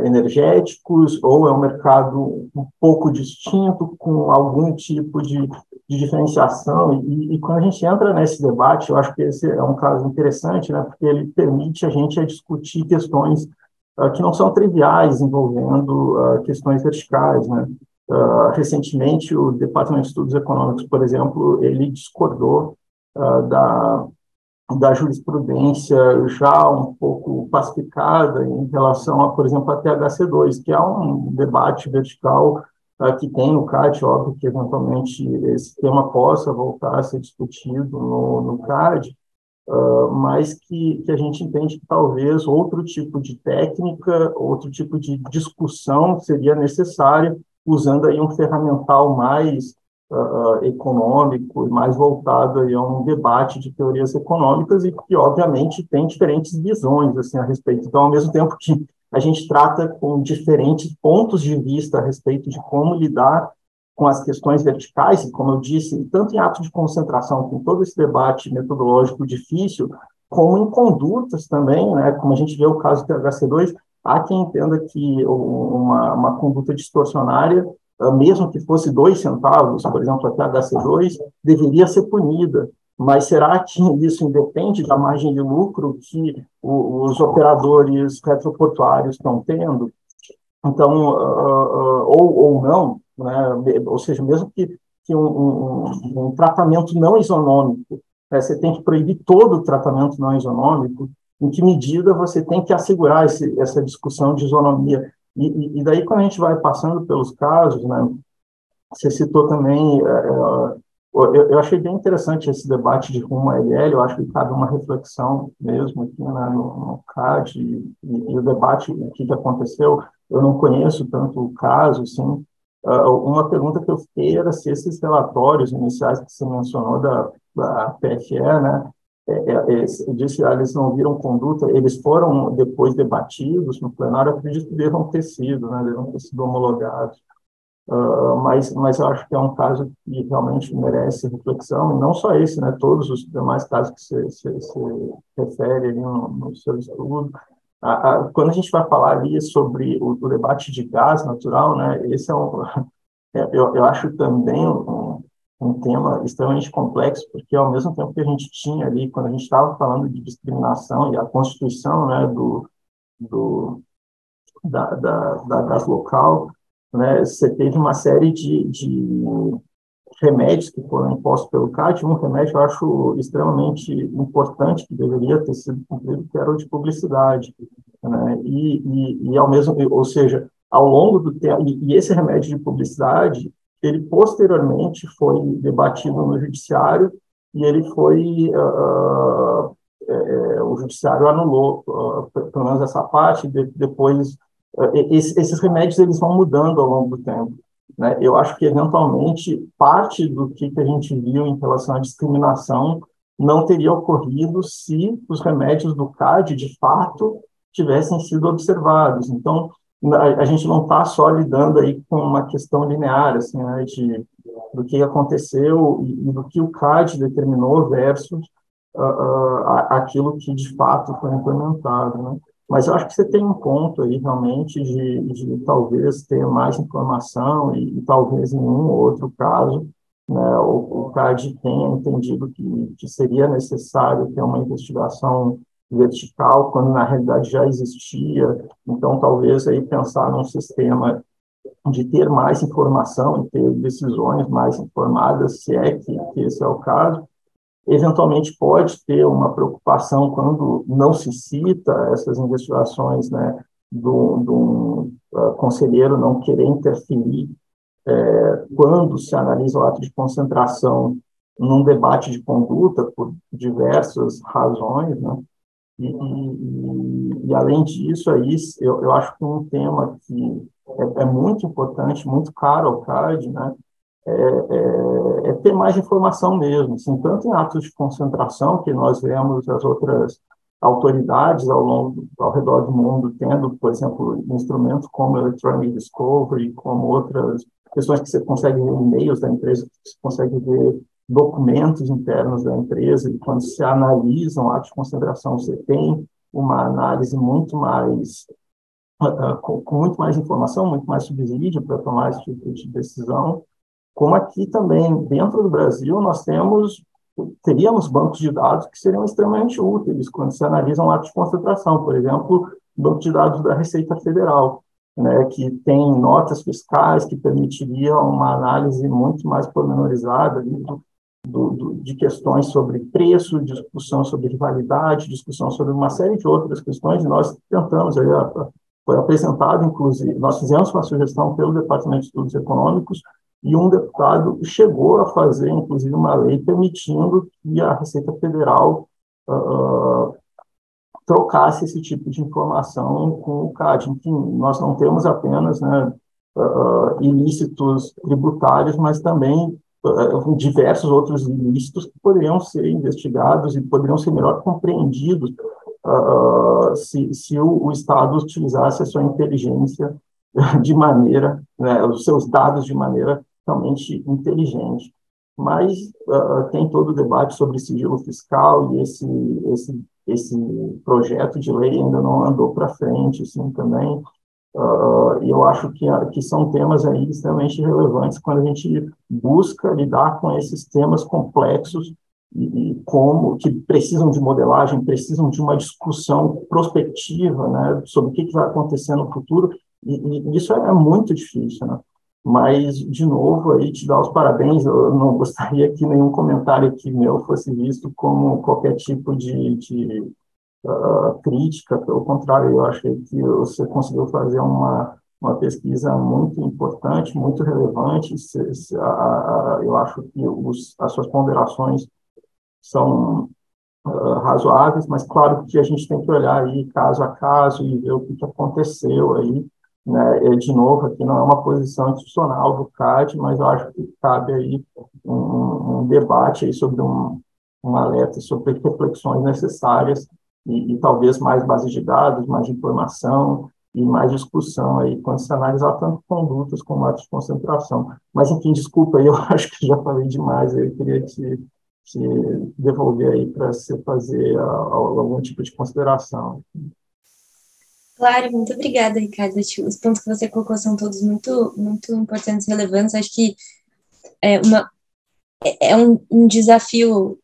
energéticos, ou é um mercado um pouco distinto, com algum tipo de diferenciação, e quando a gente entra nesse debate, eu acho que esse é um caso interessante, né, porque ele permite a gente discutir questões que não são triviais, envolvendo questões verticais, né. Recentemente, o Departamento de Estudos Econômicos, por exemplo, ele discordou da jurisprudência já um pouco pacificada em relação a, por exemplo, a THC2, que é um debate vertical que tem no CAD, óbvio que eventualmente esse tema possa voltar a ser discutido no CAD, mas que a gente entende que talvez outro tipo de técnica, outro tipo de discussão seria necessário, usando aí um ferramental mais econômico e mais voltado aí a um debate de teorias econômicas e que, obviamente, tem diferentes visões assim, a respeito. Então, ao mesmo tempo que a gente trata com diferentes pontos de vista a respeito de como lidar com as questões verticais, e como eu disse, tanto em atos de concentração, com todo esse debate metodológico difícil, como em condutas também, né, como a gente vê o caso do THC2, há quem entenda que uma conduta distorsionária, mesmo que fosse 2 centavos, por exemplo, a THC2, deveria ser punida. Mas será que isso independe da margem de lucro que os operadores retroportuários estão tendo? Então, ou não, né? Ou seja, mesmo que um tratamento não isonômico, você tem que proibir todo o tratamento não isonômico, em que medida você tem que assegurar essa discussão de isonomia. E daí, quando a gente vai passando pelos casos, né, você citou também, eu achei bem interessante esse debate de rumo à LL, eu acho que cabe uma reflexão mesmo aqui, né, no CAD, e o debate, o que aconteceu, eu não conheço tanto o caso, assim, uma pergunta que eu fiquei era se esses relatórios iniciais que você mencionou da PFE, né, disse, eles não viram conduta, eles foram depois debatidos no plenário, eu acredito que devam ter sido, né, devam ter sido homologados. Mas eu acho que é um caso que realmente merece reflexão, e não só esse, né, todos os demais casos que você refere ali no seu estudo. Quando a gente vai falar ali sobre o debate de gás natural, né, esse eu acho também um tema extremamente complexo, porque ao mesmo tempo que a gente tinha ali, quando a gente estava falando de discriminação e a constituição, né, do da gás local, né, você teve uma série de remédios que foram impostos pelo CAD, um remédio que eu acho extremamente importante, que deveria ter sido cumprido, que era o de publicidade, né, ao mesmo, ou seja, ao longo do tempo, e esse remédio de publicidade, ele posteriormente foi debatido no judiciário, e ele foi, o judiciário anulou, pelo menos essa parte, depois, esses remédios eles vão mudando ao longo do tempo, né? Eu acho que, eventualmente, parte do que a gente viu em relação à discriminação não teria ocorrido se os remédios do CAD, de fato, tivessem sido observados. Então, a gente não está só lidando aí com uma questão linear, assim, né, do que aconteceu e do que o CAD determinou versus aquilo que, de fato, foi implementado, né? Mas eu acho que você tem um ponto aí, realmente, de talvez ter mais informação e talvez em um ou outro caso, né, o CAD tenha entendido que seria necessário ter uma investigação vertical, quando na realidade já existia. Então, talvez aí pensar num sistema de ter mais informação e ter decisões mais informadas, se é que esse é o caso. Eventualmente pode ter uma preocupação quando não se cita essas investigações, né, do conselheiro não querer interferir quando se analisa o ato de concentração num debate de conduta por diversas razões, né? Além disso, aí, eu acho que um tema que é muito importante, muito caro ao CAD, né, ter mais informação mesmo, assim, tanto em atos de concentração, que nós vemos as outras autoridades ao redor do mundo tendo, por exemplo, instrumentos como Electronic Discovery, como outras questões que você consegue ver e-mails da empresa, que você consegue ver documentos internos da empresa, e quando se analisam atos de concentração, você tem uma análise muito mais, com muito mais informação, muito mais subsídio para tomar esse tipo de decisão. Como aqui também, dentro do Brasil, teríamos bancos de dados que seriam extremamente úteis quando se analisam atos de concentração, por exemplo, o banco de dados da Receita Federal, né, que tem notas fiscais que permitiriam uma análise muito mais pormenorizada ali de questões sobre preço, discussão sobre rivalidade, discussão sobre uma série de outras questões, e nós tentamos, foi apresentado, inclusive, nós fizemos uma sugestão pelo Departamento de Estudos Econômicos, e um deputado chegou a fazer, inclusive, uma lei permitindo que a Receita Federal trocasse esse tipo de informação com o CAD. Enfim, nós não temos apenas, né, ilícitos tributários, mas também diversos outros ilícitos que poderiam ser investigados e poderiam ser melhor compreendidos se o Estado utilizasse a sua inteligência de maneira, né, os seus dados de maneira realmente inteligente. Mas tem todo o debate sobre sigilo fiscal e esse projeto de lei ainda não andou para frente, assim, também. E eu acho que são temas aí extremamente relevantes quando a gente busca lidar com esses temas complexos e que precisam de modelagem, precisam de uma discussão prospectiva, né, sobre o que vai acontecer no futuro, e isso é muito difícil, né? Mas, de novo, aí te dar os parabéns. Eu não gostaria que nenhum comentário aqui meu fosse visto como qualquer tipo de crítica. Pelo contrário, eu achei que você conseguiu fazer uma pesquisa muito importante, muito relevante. Eu acho que as suas ponderações são razoáveis, mas claro que a gente tem que olhar aí caso a caso e ver o que aconteceu aí, né? De novo, aqui não é uma posição institucional do CAD, mas eu acho que cabe aí um debate aí sobre um alerta, sobre reflexões necessárias e talvez mais bases de dados, mais informação e mais discussão aí quando se analisar tanto condutas como atos de concentração. Mas, enfim, desculpa aí, eu acho que já falei demais, eu queria te devolver aí para você fazer algum tipo de consideração. Claro, muito obrigada, Ricardo. Os pontos que você colocou são todos muito, muito importantes e relevantes. Acho que é um desafio,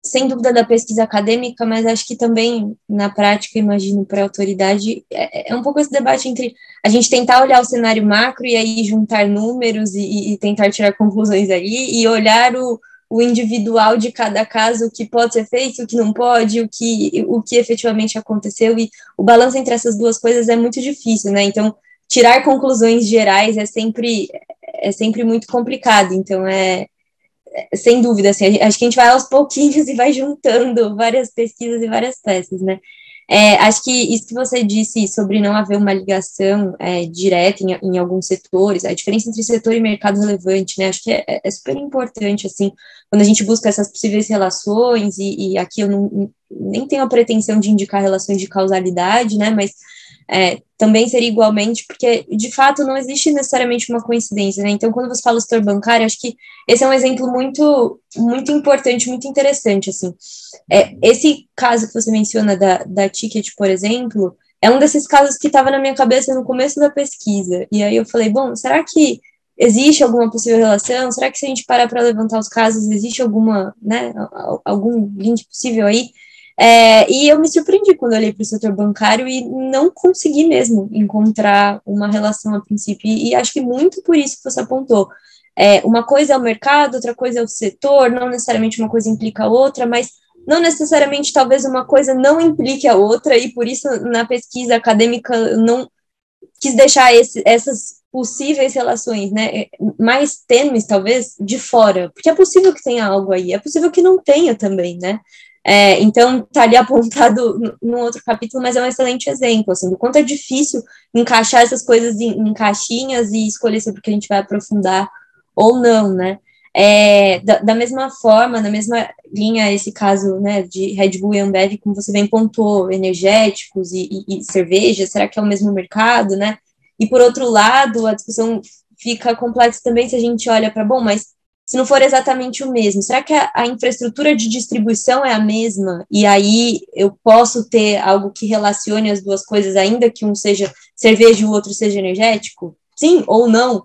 sem dúvida, da pesquisa acadêmica, mas acho que também, na prática, imagino, para a autoridade, é um pouco esse debate entre a gente tentar olhar o cenário macro e aí juntar números e tentar tirar conclusões ali, e olhar o individual de cada caso, o que pode ser feito, o que não pode, o que efetivamente aconteceu, e o balanço entre essas duas coisas é muito difícil, né? Então, tirar conclusões gerais é sempre muito complicado. Então, sem dúvida, assim, acho que a gente vai aos pouquinhos e vai juntando várias pesquisas e várias peças, né? Acho que isso que você disse sobre não haver uma ligação direta em alguns setores, a diferença entre setor e mercado relevante, né? Acho que é super importante, assim, quando a gente busca essas possíveis relações, e aqui eu nem tenho a pretensão de indicar relações de causalidade, né? Mas também seria igualmente, porque de fato não existe necessariamente uma coincidência, né? Então, quando você fala do setor bancário, acho que esse é um exemplo muito, muito importante, muito interessante, assim. Esse caso que você menciona da Ticket, por exemplo, é um desses casos que estava na minha cabeça no começo da pesquisa. E aí eu falei, bom, será que existe alguma possível relação? Será que se a gente parar para levantar os casos, existe algum link possível aí? E eu me surpreendi quando olhei para o setor bancário e não consegui mesmo encontrar uma relação a princípio. E acho que muito por isso que você apontou. Uma coisa é o mercado, outra coisa é o setor, não necessariamente uma coisa implica a outra, mas não necessariamente talvez uma coisa não implique a outra, e por isso na pesquisa acadêmica eu não quis deixar essas possíveis relações, né, mais tênues talvez, de fora, porque é possível que tenha algo aí, é possível que não tenha também, né? Então, está ali apontado no outro capítulo, mas é um excelente exemplo, assim, do quanto é difícil encaixar essas coisas em caixinhas e escolher sobre o que a gente vai aprofundar ou não, né? Da mesma forma, na mesma linha, esse caso, né, de Red Bull e Ambev, como você bem pontuou, energéticos e cerveja, será que é o mesmo mercado, né? E, por outro lado, a discussão fica complexa também se a gente olha para, bom, mas se não for exatamente o mesmo, será que a infraestrutura de distribuição é a mesma? E aí eu posso ter algo que relacione as duas coisas, ainda que um seja cerveja e o outro seja energético? Sim ou não?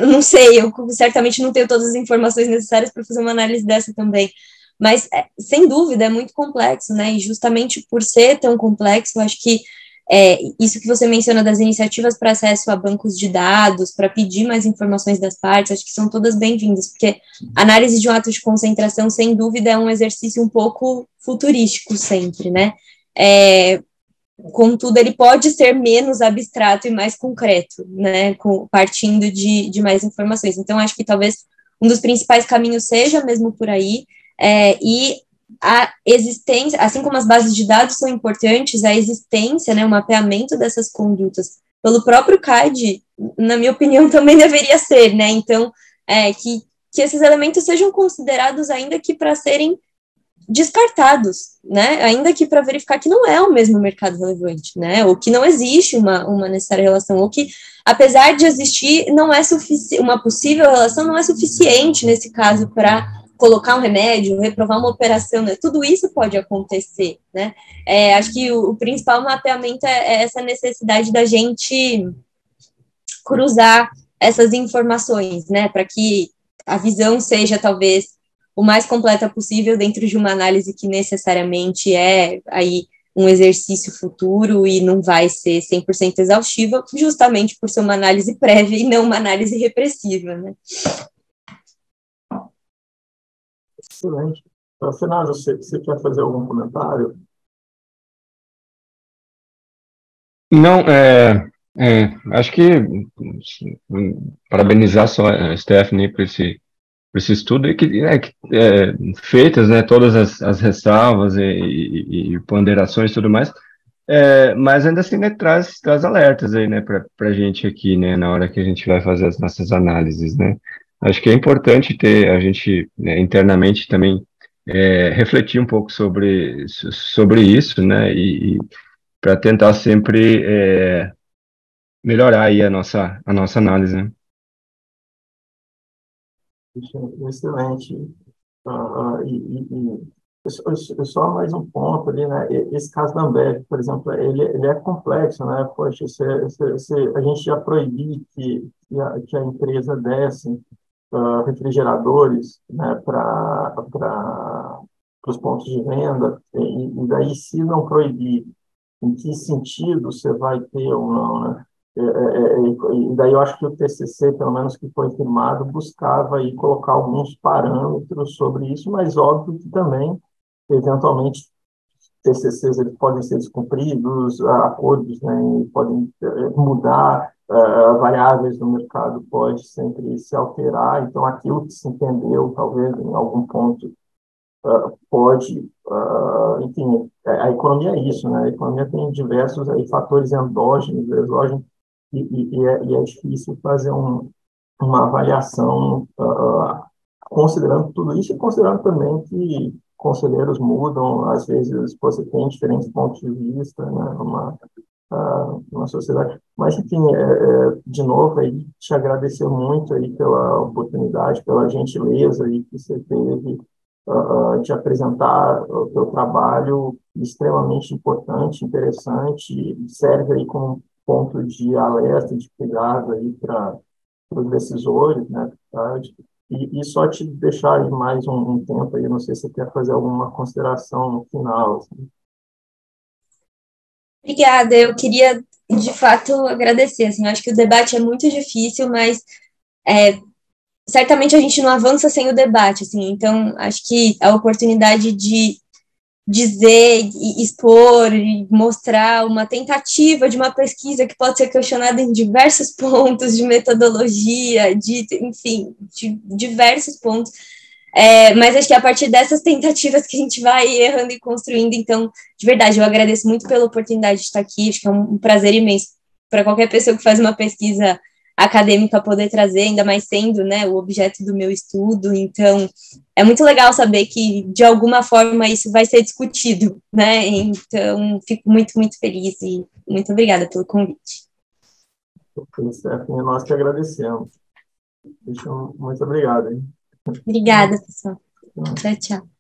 Não sei, eu certamente não tenho todas as informações necessárias para fazer uma análise dessa também. Mas, sem dúvida, é muito complexo, né? E justamente por ser tão complexo, eu acho que isso que você menciona das iniciativas para acesso a bancos de dados, para pedir mais informações das partes, acho que são todas bem-vindas, porque a análise de um ato de concentração, sem dúvida, é um exercício um pouco futurístico sempre, né? Contudo, ele pode ser menos abstrato e mais concreto, né? Partindo de mais informações. Então, acho que talvez um dos principais caminhos seja mesmo por aí, e a existência, assim como as bases de dados são importantes, a existência, né, o mapeamento dessas condutas pelo próprio CAD, na minha opinião, também deveria ser, né? Então, que que esses elementos sejam considerados ainda que para serem descartados, né? Ainda que para verificar que não é o mesmo mercado relevante, né? Ou que não existe uma necessária relação, ou que, apesar de existir, não é uma possível relação não é suficiente nesse caso para colocar um remédio, reprovar uma operação, né? Tudo isso pode acontecer, né? Acho que o principal mapeamento é essa necessidade da gente cruzar essas informações, né? Para que a visão seja, talvez, o mais completa possível dentro de uma análise que necessariamente é aí um exercício futuro e não vai ser 100% exaustiva, justamente por ser uma análise prévia e não uma análise repressiva, né? Excelente. Fernando, você quer fazer algum comentário? Não, acho que parabenizar só a Stephanie por esse estudo e feitas, né, todas as ressalvas e ponderações e tudo mais, mas ainda assim, né, traz alertas aí, né, para a gente aqui, né, na hora que a gente vai fazer as nossas análises, né. Acho que é importante ter a gente, né, internamente também refletir um pouco sobre isso, né, e para tentar sempre melhorar aí a nossa análise, né. Excelente. Só mais um ponto ali, né? Esse caso da Ambev, por exemplo, ele é complexo, né? Poxa, a gente já proibir que a empresa desse refrigeradores, né, para os pontos de venda, e daí, se não proibir, em que sentido você vai ter ou não, né? E daí eu acho que o TCC, pelo menos que foi firmado, buscava aí colocar alguns parâmetros sobre isso, mas óbvio que também, eventualmente, TCCs eles podem ser descumpridos, acordos, né, podem mudar, variáveis do mercado pode sempre se alterar, então aquilo que se entendeu, talvez, em algum ponto, pode, enfim, a economia é isso, né? A economia tem diversos aí fatores endógenos, exógenos, e é difícil fazer uma avaliação considerando tudo isso e considerando também que conselheiros mudam, às vezes você tem diferentes pontos de vista, né, numa sociedade. Mas, enfim, de novo, aí, te agradecer muito aí pela oportunidade, pela gentileza aí que você teve de apresentar o teu trabalho extremamente importante, interessante, serve aí como ponto de alerta, de cuidado aí para os decisores, né? Tá? E só te deixar aí mais um tempo aí, não sei se você quer fazer alguma consideração final. Assim. Obrigada, eu queria, de fato, agradecer, assim, eu acho que o debate é muito difícil, mas certamente a gente não avança sem o debate, assim, então acho que a oportunidade de dizer, expor e mostrar uma tentativa de uma pesquisa que pode ser questionada em diversos pontos de metodologia, enfim, de diversos pontos, mas acho que é a partir dessas tentativas que a gente vai errando e construindo, então, de verdade, eu agradeço muito pela oportunidade de estar aqui, acho que é um prazer imenso para qualquer pessoa que faz uma pesquisa acadêmica poder trazer, ainda mais sendo, né, o objeto do meu estudo, então é muito legal saber que, de alguma forma, isso vai ser discutido, né, então fico muito, muito feliz e muito obrigada pelo convite. Stephanie, nós que agradecemos. Muito obrigado. Hein? Obrigada, pessoal. Tchau, tchau.